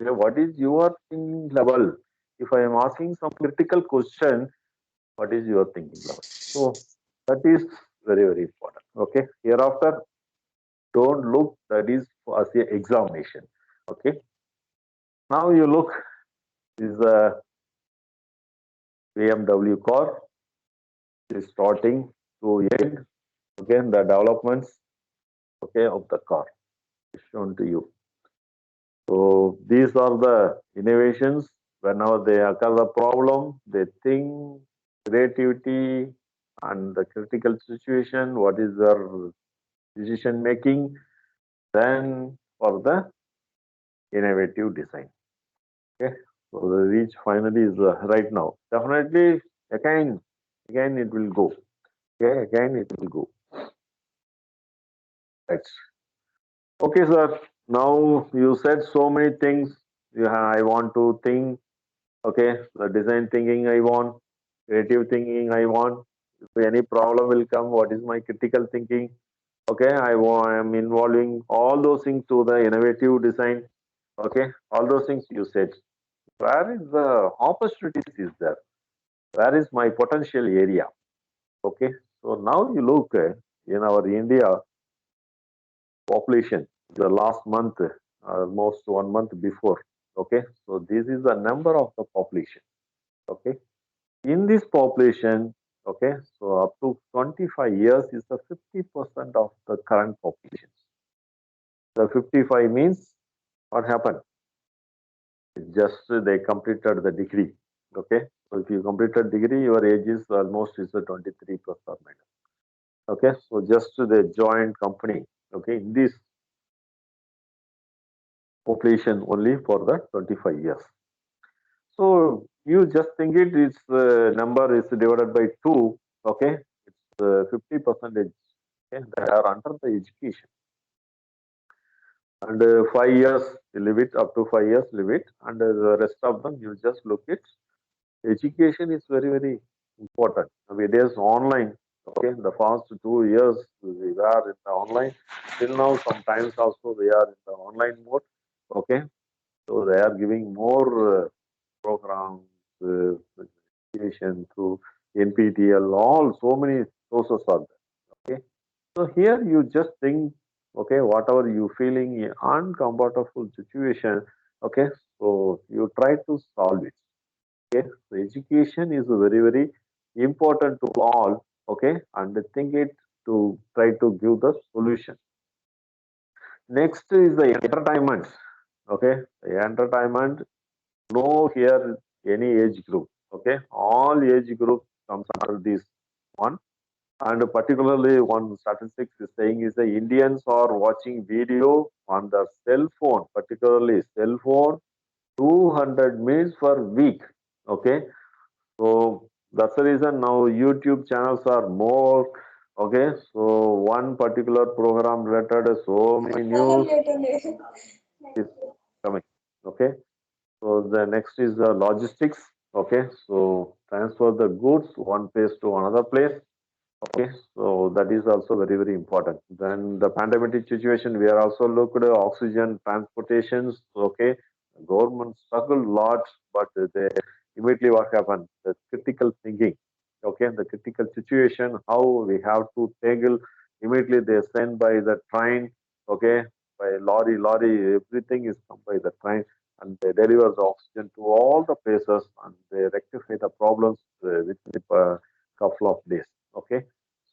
Okay, what is your thinking level? If I am asking some critical question, what is your thinking level? So that is very, very important. Okay, hereafter, don't look that is as a examination. Okay, now you look is a BMW car is starting to end. Again, the developments, okay, of the car is shown to you. So these are the innovations. Whenever they occur the problem, they think creativity and the critical situation, what is their decision making, then for the innovative design. Okay, so the reach finally is right now. Definitely, again it will go. Okay, again it will go. Right. Okay, sir. Now you said so many things. I want to think. Okay, the design thinking I want, creative thinking I want. If any problem will come, what is my critical thinking? Okay, I am involving all those things to the innovative design. Okay, all those things you said. where is the opportunities is there? Where is my potential area? Okay, so now you look in our India population, the last month, almost 1 month before. Okay, so this is the number of the population. Okay, in this population, okay, so up to 25 years is the 50% of the current population. The 55 means what happened? Just they completed the degree. Okay, so if you completed degree, your age is almost is a 23 plus or minus. Okay, so just they joined company. Okay, in this population only for the 25 years. So you just think it is number is divided by 2. Okay, it's 50%. Okay, they are under the education, and 5 years leave it, up to 5 years leave it, and the rest of them you just look it. Education is very important. Nowadays online. Okay, the past 2 years we are in the online. Till now, sometimes also we are in the online mode. Okay, so they are giving more programs, education through NPTEL, all so many sources are there. Okay, so here you just think, okay, whatever you feeling in uncomfortable situation, okay, so you try to solve it. Okay, so education is very important to all. Okay, and think it to try to give the solution. Next is the entertainment. Okay, the entertainment. No here any age group. Okay, all age groups comes under this one. And particularly one statistics is saying is the Indians are watching video on the cell phone, particularly cell phone, 200 minutes per week. Okay, so that's the reason now YouTube channels are more. Okay, so one particular program related so many news is coming. Okay, so the next is the logistics. Okay, so transfer the goods one place to another place. Okay, so that is also very important. Then the pandemic situation, we are also looked at oxygen transportations. Okay, government struggled lot, but they immediately what happened? The critical thinking. Okay, the critical situation, how we have to tackle. Immediately they send by the train. Okay, by lorry, everything is come by the train, and they deliver the oxygen to all the places, and they rectify the problems within a couple of days. Okay,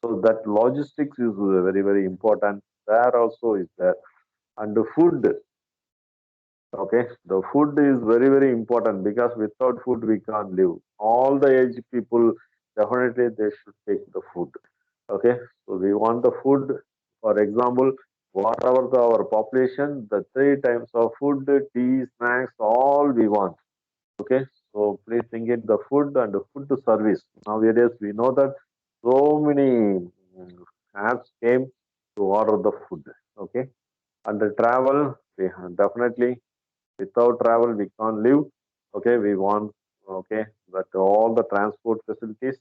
so that logistics is very important. There also is there, and the food. Okay, the food is very important because without food we can't live. All the age people definitely they should take the food. Okay, so we want the food. For example, whatever our population, the 3 times of food, tea, snacks, all we want. Okay, so please think it the food and the food to service. Nowadays we know that so many apps came to order the food. Okay, and the travel, we definitely without travel we can't live. Okay, we want okay that all the transport facilities.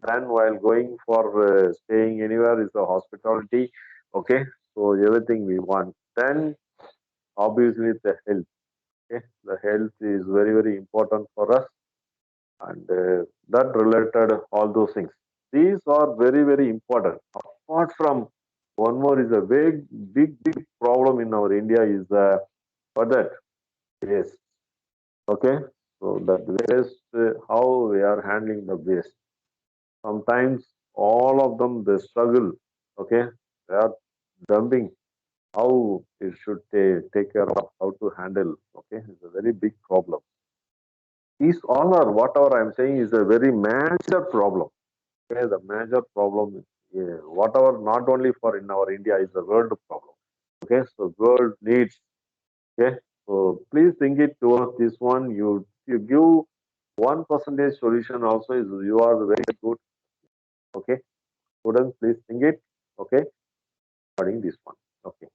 Then while going for staying anywhere is the hospitality. Okay, so everything we want. Then obviously the health. Okay, the health is very important for us, and that related all those things. These are very important. Apart from one more is a big problem in our India is for that waste. Okay, so that waste, how we are handling the waste. Sometimes all of them they struggle. Okay, they are dumping. How it should take care of how to handle. Okay, it's a very big problem. These all are whatever I'm saying is a very major problem. Okay, the major problem is whatever not only for in our India is a world problem. Okay, so world needs. Okay, so please think it towards this one. You give 1% solution also is you are very good. Okay, students, please think it. Okay, regarding this one. Okay,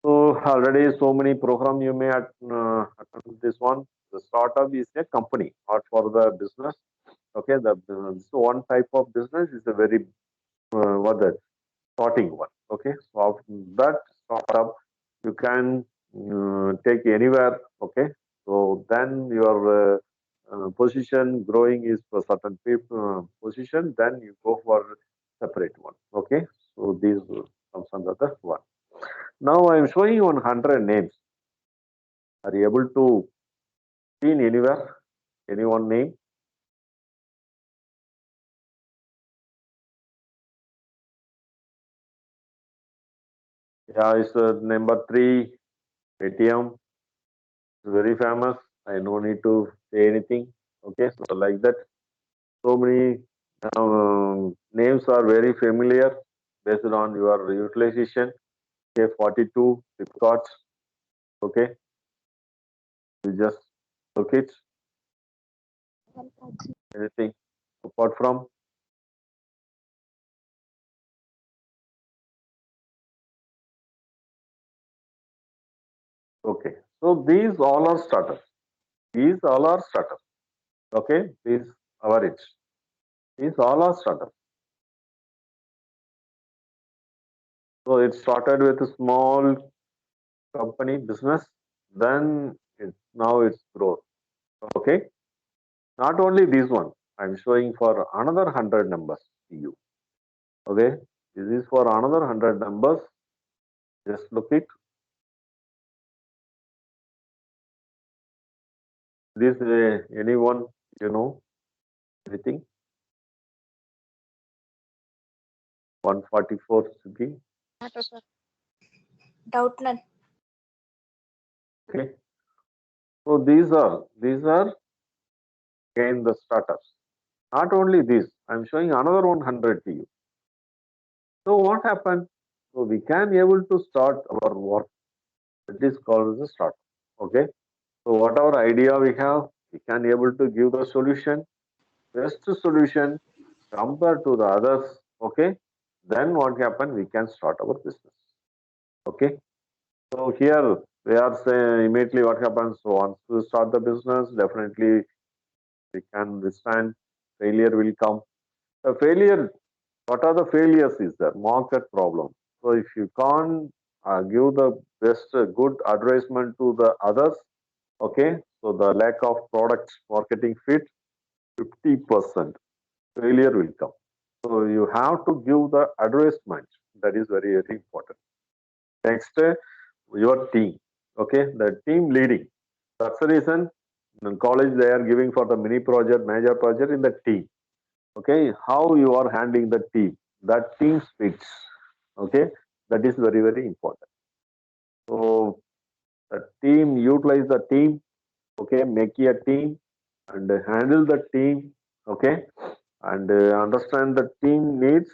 so already so many program you may attend this one. The startup is a company, not for the business. Okay, the so one type of business is a very what the starting one. Okay, so after that startup you can take anywhere. Okay, so then then your position growing is for certain people, position, then you go for separate one. Okay, so these comes under the one. Now I am showing you 100 names. Are you able to see anywhere any one name? Yeah, it's number 3, ATM. Very famous. I no need to say anything. Okay, so like that. So many names are very familiar based on your utilization. Okay, 42 Flipkarts. Okay, you just look it. Anything apart from? Okay, so these all are starters. These all are starters. Okay, these average. These all are starters. So it started with a small company business, then now it's growth. Okay, not only this one, I'm showing for another 100 numbers to you. Okay, this is for another 100 numbers. Just look it. This anyone you know anything? 144 Sugi. Doubt none. Okay, so these are again the startups. Not only this, I'm showing another 100 to you. So what happened? So we can able to start our work. It is called as a start. Okay. So whatever idea we have, we can able to give the solution, best solution compared to the others. Okay. Then what happen? We can start our business. Okay. So here we are saying immediately what happens. So once we start the business, definitely we can withstand. Failure will come. The failure. What are the failures? Is there market problem? So if you can't give the best good advertisement to the others, okay, so the lack of product marketing fit, 50% failure will come. So you have to give the advertisement. That is very, very important. Next, your team. Okay, the team leading. That's the reason in college they are giving for the mini project, major project in the team. Okay, how you are handling the team. That team speaks. Okay, that is very, very important. So the team, utilize the team. Okay, make a team and handle the team. Okay, and understand the team needs.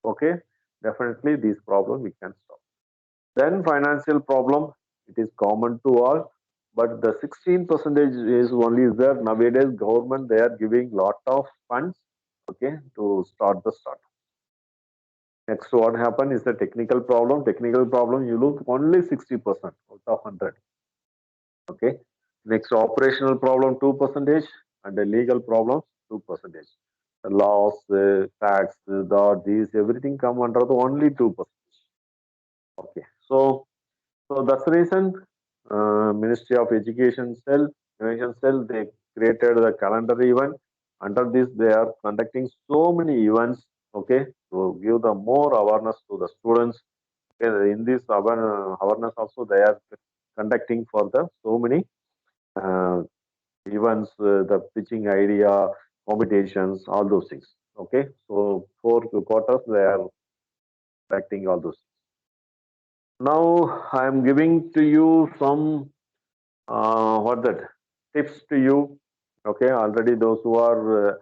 Okay, definitely these problems we can stop. Then financial problem, it is common to all, but the 16% is only there nowadays. Government they are giving lot of funds. Okay, to start the start. Next, what happened is the technical problem. Technical problem, you look only 60% out of 100. Okay. Next, operational problem 2%, and the legal problems 2%. The laws, tax, these everything come under the only 2%. Okay. So that's the reason Ministry of Education cell, Innovation cell, they created the calendar event. Under this, they are conducting so many events. Okay, to give the more awareness to the students. Okay, in this awareness also they are conducting for the so many uh, events, the pitching idea, competitions, all those things. Okay, so 4 quarters they are conducting all those. Now I am giving to you some what that tips to you. Okay, already those who are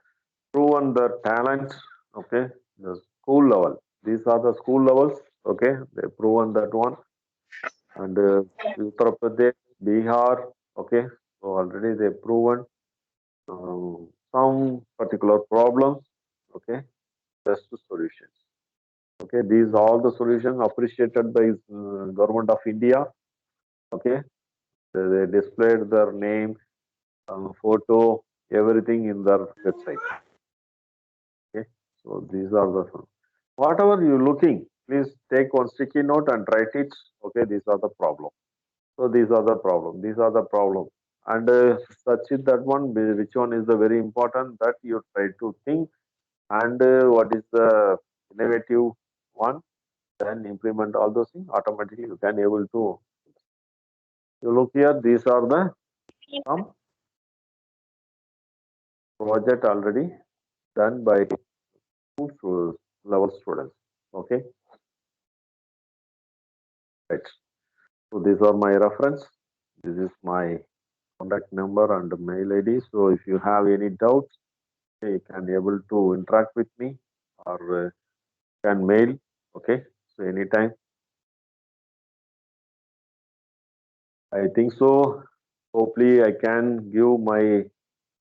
proven their talent. Okay, the school level. These are the school levels. Okay, they proven that one. And Uttar Pradesh, Bihar. Okay, so already they proven some particular problems. Okay, best solutions. Okay, these all the solutions appreciated by government of India. Okay, they displayed their name, photo, everything in their website. Okay, so these are the whatever you're looking, please take one sticky note and write it. Okay, these are the problem. So these are the problem. These are the problem. and search it that one, which one is the very important that you try to think, and what is the innovative one, then implement all those things. Automatically you can able to. You look here, these are the some project already done by 2 level students. Okay, right. So these are my reference. This is my contact number and mail ID. So if you have any doubts, you can able to interact with me or can mail. Okay, so anytime. I think so. Hopefully, I can give my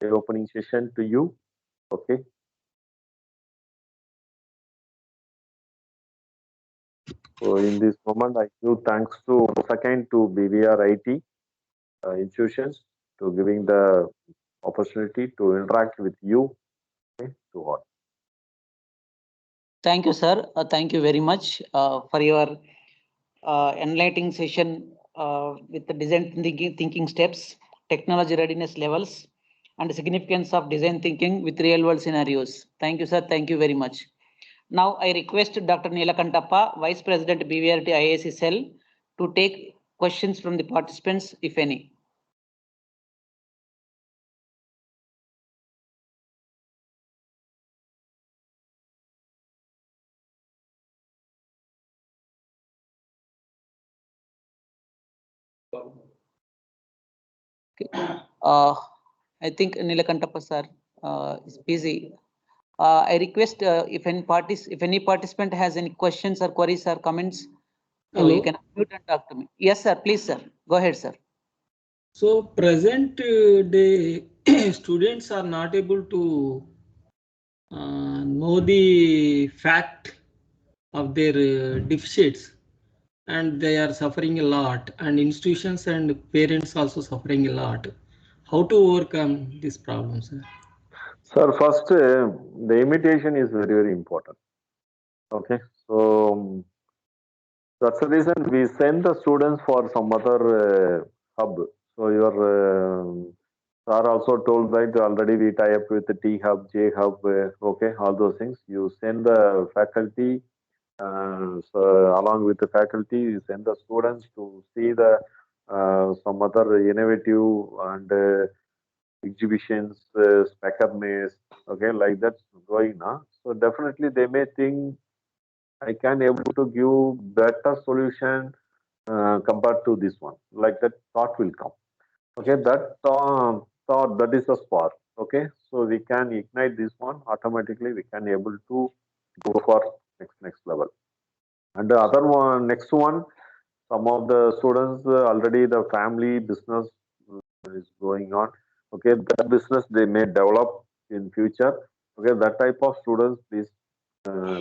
opening session to you. Okay. So in this moment, I give thanks to second to BVR IT institutions to giving the opportunity to interact with you. Okay, to all. Thank you, sir. Thank you very much for your enlightening session with the design thinking steps, technology readiness levels, and the significance of design thinking with real world scenarios. Thank you, sir. Thank you very much. Now I request Dr. Neelakantappa, Vice President BVRT IAC Cell, to take questions from the participants, if any. I think Neelakantappa sir is busy. I request if any participant has any questions or queries or comments, so you can unmute and talk to me. Yes, sir. Please, sir. Go ahead, sir. So present day students are not able to know the fact of their deficits, and they are suffering a lot, and institutions and parents also suffering a lot. How to overcome this problem, sir? Sir, first, the imitation is very, very important. Okay, so that's the reason we send the students for some other hub. So your sir also told that already we tie up with the T Hub, J Hub, okay, all those things. You send the faculty, so along with the faculty, you send the students to see the some other innovative and exhibitions, speaker okay, like that's going on. So definitely they may think I can able to give better solution compared to this one. Like that thought will come. Okay, that thought, that is a spark. Okay, so we can ignite this one automatically. We can able to go for next level. And the other one, next one, some of the students already the family business is going on. Okay, that business they may develop in future. Okay, that type of students, please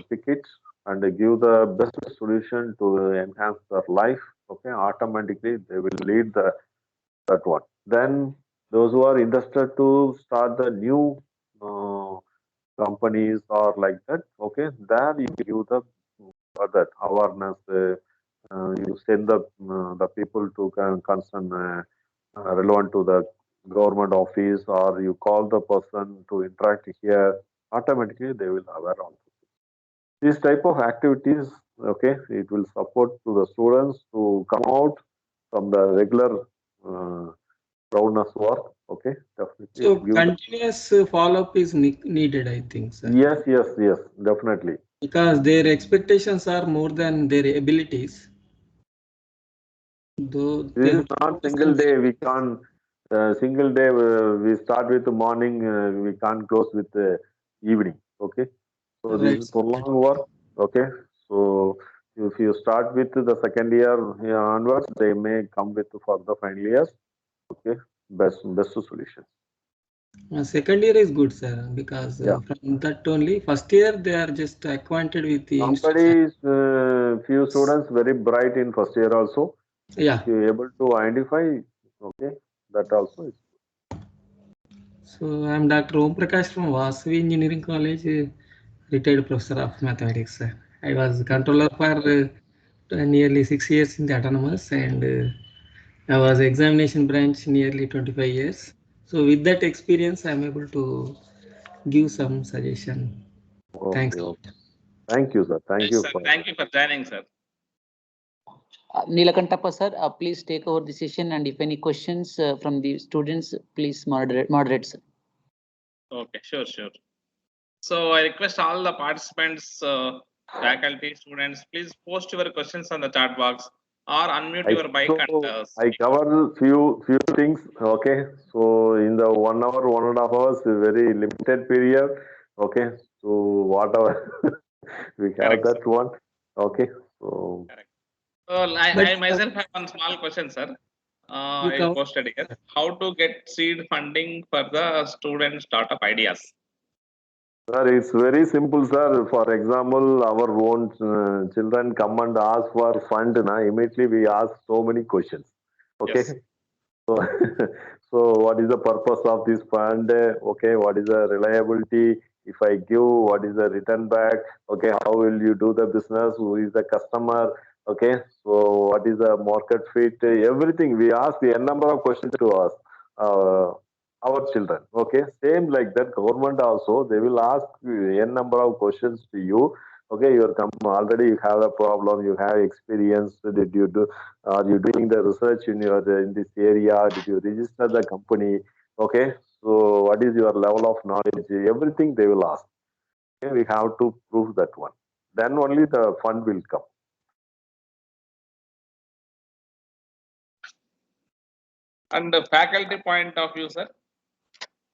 pick it and give the best solution to enhance their life. Okay, automatically they will lead that one. Then those who are interested to start the new companies or like that, okay, there you give the that awareness. You send the people to concern relevant to the government office, or you call the person to interact here. Automatically they will aware on these type of activities. Okay, it will support to the students to come out from the regular roundness work. Okay, definitely. So continuous follow-up is needed, I think, sir. Yes, definitely. Because their expectations are more than their abilities. Though this is not single day. We can't single day. We start with the morning. We can't close with the evening. Okay, so this is prolonged work. Okay, so if you start with the second year onwards, they may come with further final years. Okay, best solution. Second year is good, sir, because from that only first year they are just acquainted with the few students very bright in first year also. Yeah, if you able to identify, okay, that also is good. So I am Dr. Om Prakash from Vasavi Engineering College, retired professor of mathematics, sir. I was controller for nearly 6 years in the autonomous, and I was examination branch nearly 25 years. So with that experience, I'm able to give some suggestion. Thanks. Okay. Thank you, sir. Thank Yes, you sir. for. Thank you for joining, sir. Nilakantappa sir, please take over the session, and if any questions from the students, please moderate sir. Okay, sure. So I request all the participants, faculty, students, please post your questions on the chat box or unmute your mic and I cover few things. Okay, so in the 1 hour, 1.5 hours, a very limited period. Okay, so whatever we have Correct, that sir. one. Okay, so. Correct. So I myself have one small question, sir. I posted here. How to get seed funding for the student startup ideas? Sir, it's very simple, sir. For example, our own children come and ask for fund. Immediately we ask so many questions. Okay. Yes. So, so what is the purpose of this fund? Okay, what is the reliability? If I give, what is the return back? Okay, how will you do the business? Who is the customer? Okay, so what is the market fit? Everything we ask the n number of questions to us, our children. Okay, same like that. Government also they will ask n number of questions to you. Okay, you're already you have a problem. You have experience. Did you do? Are you doing the research in this area? Did you register the company? Okay, so what is your level of knowledge? Everything they will ask. Okay, we have to prove that one. Then only the fund will come. And the faculty point of view, sir?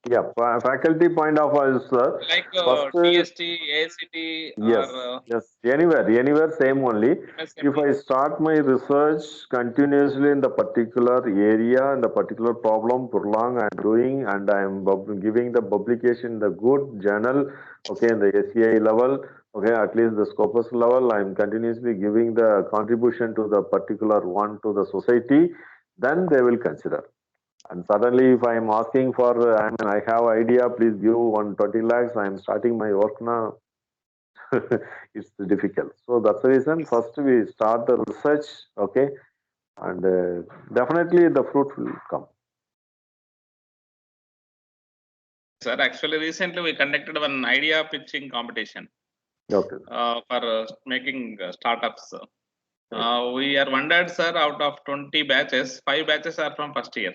Yeah, faculty point of view, sir. Like First, TST, ACT, yes, or anywhere, same only. MSME. If I start my research continuously in the particular area and the particular problem, prolong I'm doing, and I'm giving the publication in the good journal, okay, in the SCI level, okay, at least the Scopus level, I'm continuously giving the contribution to the particular one to the society, then they will consider. And suddenly, if I am asking for, I have idea, please give 120 lakhs, I am starting my work now. It's difficult. So that's the reason. First, we start the research, okay, and definitely the fruit will come. Sir, actually, recently we conducted one idea pitching competition. Okay. For making startups. We are wondered, sir, out of 20 batches, 5 batches are from first year.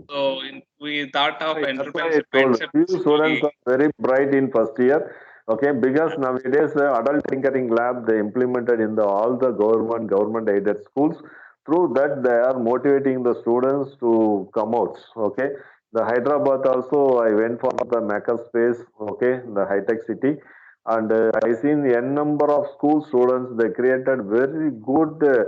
So we thought of entrepreneurship mindset. Few students are very bright in first year. Okay, because nowadays adult tinkering lab they implemented in all the government aided schools. Through that, they are motivating the students to come out. Okay, the Hyderabad also I went for the makerspace. Okay, the high tech city, and I seen n number of school students. They created very good.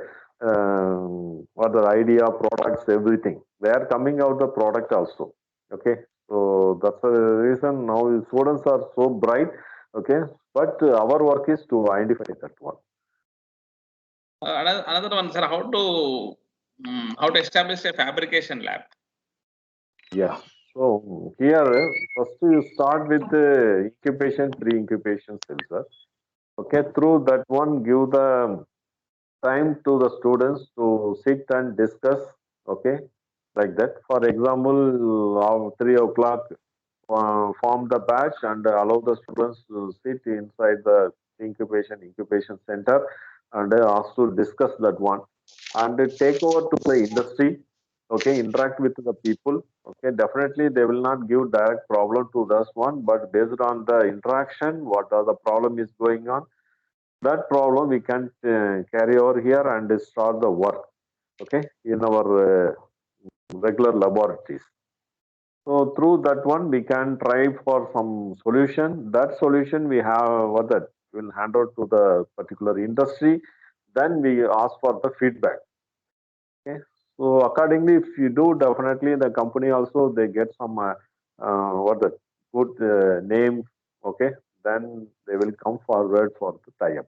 What the idea, products, everything. They are coming out the product also. Okay, so that's the reason now students are so bright. Okay, but our work is to identify that one. Another one, sir, how to establish a fabrication lab? Yeah. So here first you start with the incubation, pre-incubation cells. Sir. Okay, through that one give the time to the students to sit and discuss. Okay, like that. For example, 3 o'clock form the batch and allow the students to sit inside the incubation center and ask to discuss that one and take over to the industry. Okay, interact with the people. Okay, definitely they will not give direct problem to this one, but based on the interaction, what are the problem is going on, that problem we can carry over here and start the work. Okay, in our regular laboratories. So through that one, we can try for some solution. That solution we have what that will hand out to the particular industry. Then we ask for the feedback. Okay. So accordingly, if you do, definitely the company also they get some what that good name. Okay. Then they will come forward for the tie-up.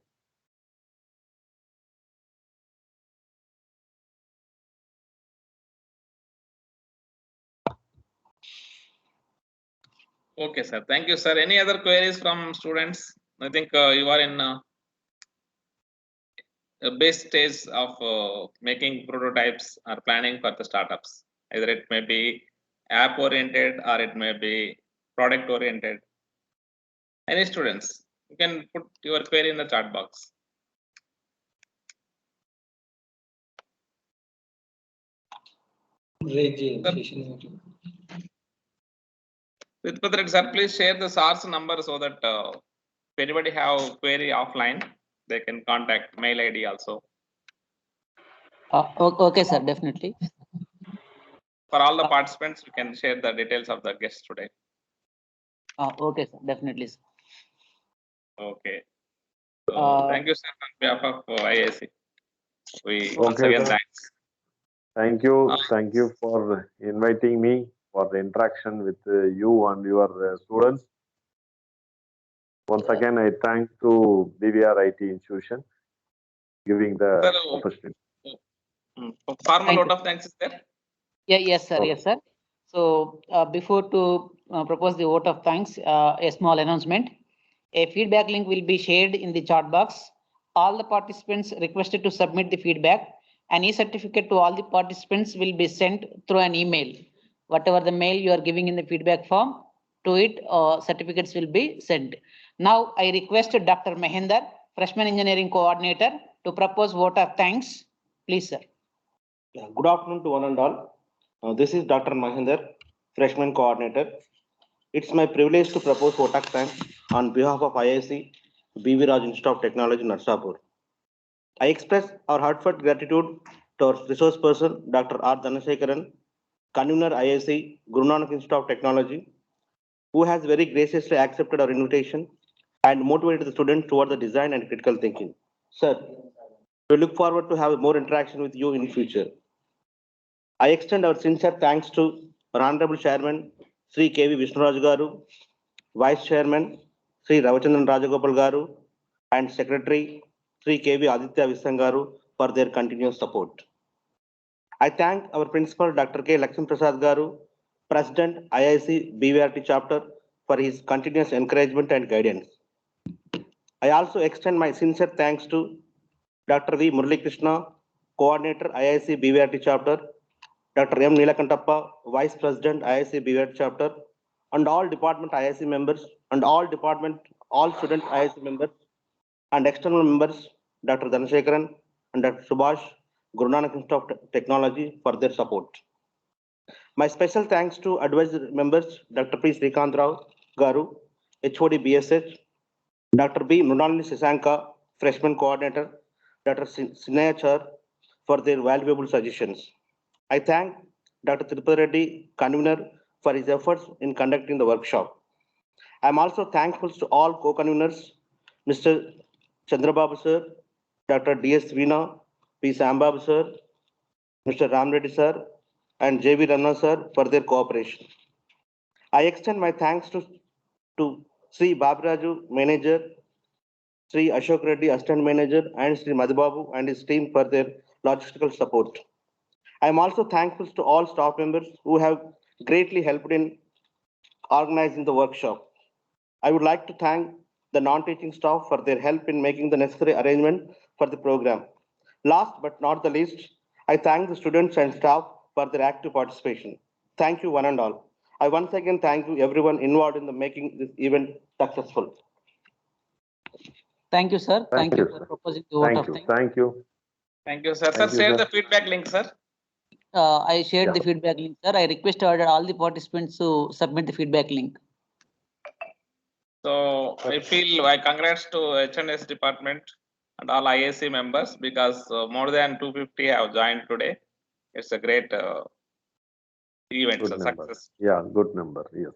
Okay, sir. Thank you, sir. Any other queries from students? I think you are in. base stage of making prototypes or planning for the startups. Either it may be app oriented or it may be product oriented. Any students, you can put your query in the chat box. With sir, please share the source number so that if anybody have query offline, they can contact mail ID also. Okay, sir, definitely. For all the participants, you can share the details of the guests today. Okay, sir, definitely, sir. Okay. So, thank you, sir, on behalf of IISc. We once Okay, again sir. thanks. Thank you. Thank you for inviting me for the interaction with you and your students. Once again, I thank to BVR IT institution giving the Sir, opportunity. Formal Thank vote you. of thanks is there? Yeah, yes, sir. Okay. Yes, sir. So before to propose the vote of thanks, a small announcement. A feedback link will be shared in the chat box. All the participants requested to submit the feedback. An e-certificate to all the participants will be sent through an email. Whatever the mail you are giving in the feedback form, to it certificates will be sent. Now I request Dr. Mahinder, Freshman Engineering Coordinator, to propose vote of thanks. Please, sir. Yeah, good afternoon to one and all. This is Dr. Mahinder, Freshman Coordinator. It's my privilege to propose vote of thanks on behalf of IISc, BV Raj Institute of Technology, Narsapur. I express our heartfelt gratitude to our resource person, Dr. R. Dhanasekaran, convener IISc, Guru Nanak Institute of Technology, who has very graciously accepted our invitation and motivated the students toward the design and critical thinking. Sir, we look forward to have more interaction with you in future. I extend our sincere thanks to our Honorable Chairman, Sri K.V. Vishnuraju Garu, Vice Chairman, Sri Ravachandran Rajagopal Garu, and Secretary, Sri K.V. Aditya Visang Garu for their continuous support. I thank our Principal, Dr. K. Lakshmi Prasad Garu, President, IISc BVRT Chapter, for his continuous encouragement and guidance. I also extend my sincere thanks to Dr. V. Murali Krishna, Coordinator, IISc BVRT Chapter, Dr. M. Nilakantappa, Vice President, IISc BVRT Chapter, and all department IISc members, and all student IISc members, and external members, Dr. Dhanasekaran and Dr. Subhash, Guru Nanak Institute of Technology, for their support. My special thanks to advisory members, Dr. P. Srikanth Rao Garu, HOD BSH, Dr. B. Mrunalini Sasanka, Freshman Coordinator, Dr. Sinaya Char, for their valuable suggestions. I thank Dr. Tirupati Reddy, convener, for his efforts in conducting the workshop. I am also thankful to all co-conveners, Mr. Chandrababu sir, Dr. D.S. Veena, P. Sambabu sir, Mr. Ram Reddy sir, and J.V. Ranna sir for their cooperation. I extend my thanks to Sri Babraju, Manager, Sri Ashok Reddy, Assistant Manager, and Sri Madhubabu and his team for their logistical support. I am also thankful to all staff members who have greatly helped in organizing the workshop. I would like to thank the non-teaching staff for their help in making the necessary arrangement for the program. Last but not the least, I thank the students and staff for their active participation. Thank you one and all. I once again thank you everyone involved in the making this event successful. Thank you, sir. Thank you for proposing the vote of thanks. Thank you. Thank you, sir. Thank Sir, you, share sir. the feedback link, sir. I shared the feedback link, sir. I request all the participants to submit the feedback link. So I feel congrats to HNS department and all IISc members, because more than 250 have joined today. It's a great event, Good a number. success. Yeah, good number. Yes.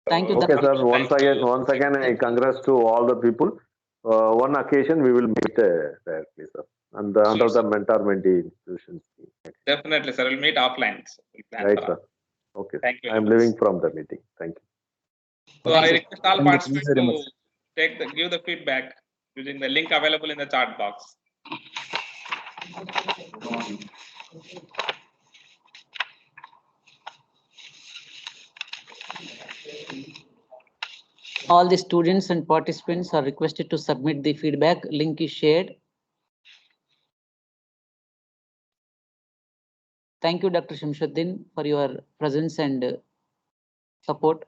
Thank you. Okay, sir. Thank Once again, I congrats to all the people. One occasion we will meet directly, sir, and under the mentor-mentee institutions. Definitely, sir. We'll meet offline. We'll plan Right, for sir. Okay. Thank you. I'm leaving from the meeting. Thank you. So I request all Thank you participants very to much. give the feedback using the link available in the chat box. All the students and participants are requested to submit the feedback. Link is shared. Thank you, Dr. Shamsuddin, for your presence and support.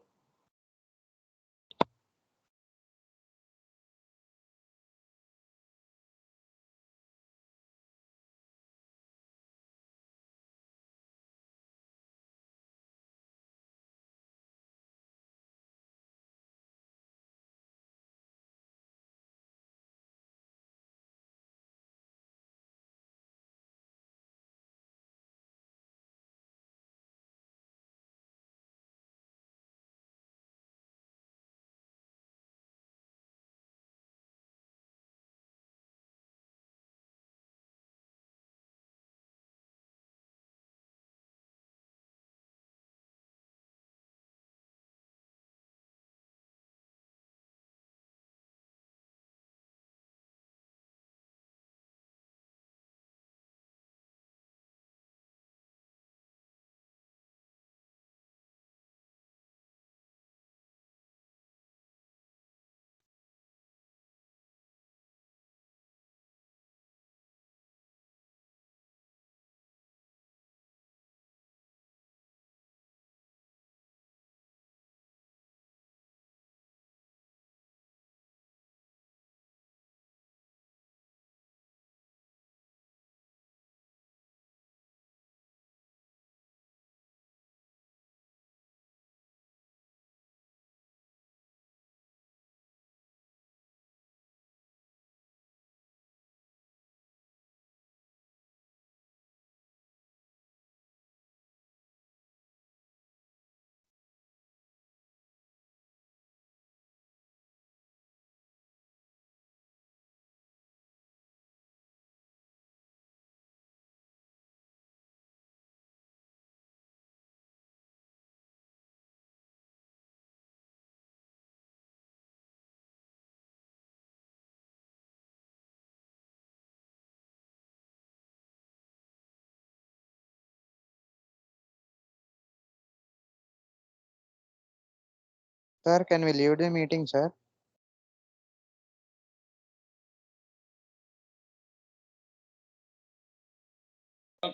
Sir, can we leave the meeting, sir?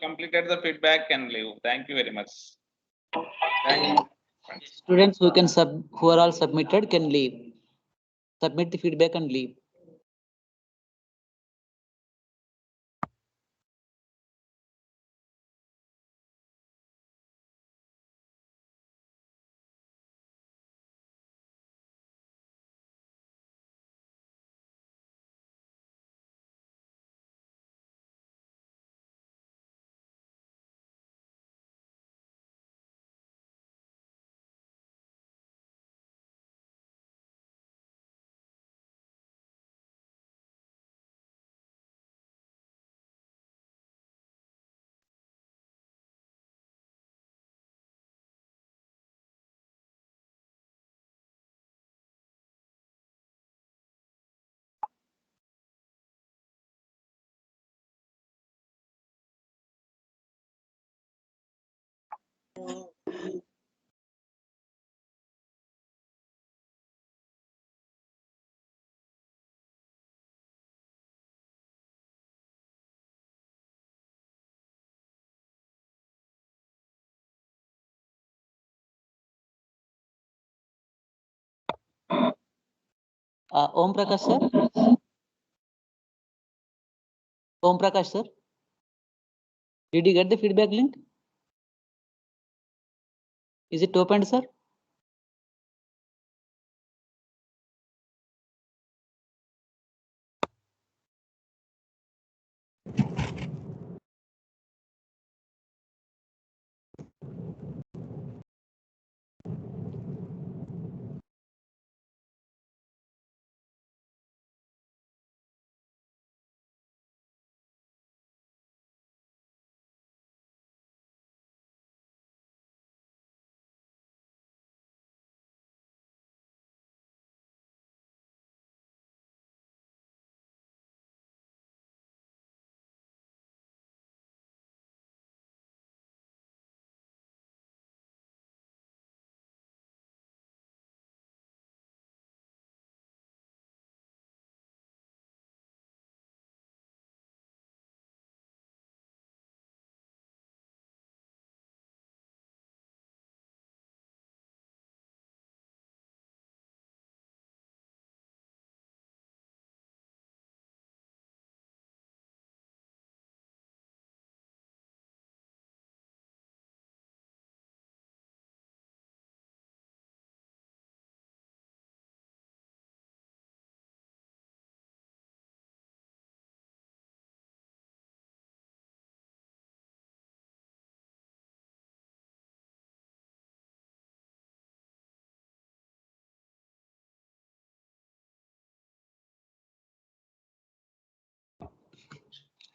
Completed the feedback and leave. Thank you very much. Thank you. Students who are all submitted can leave. Submit the feedback and leave. Om Prakash sir. Om Prakash sir. Did you get the feedback link? Is it opened, sir?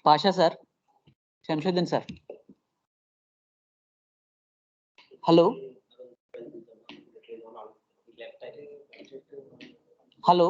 Pasha sir, Shamshuddin sir. Hello. Hello.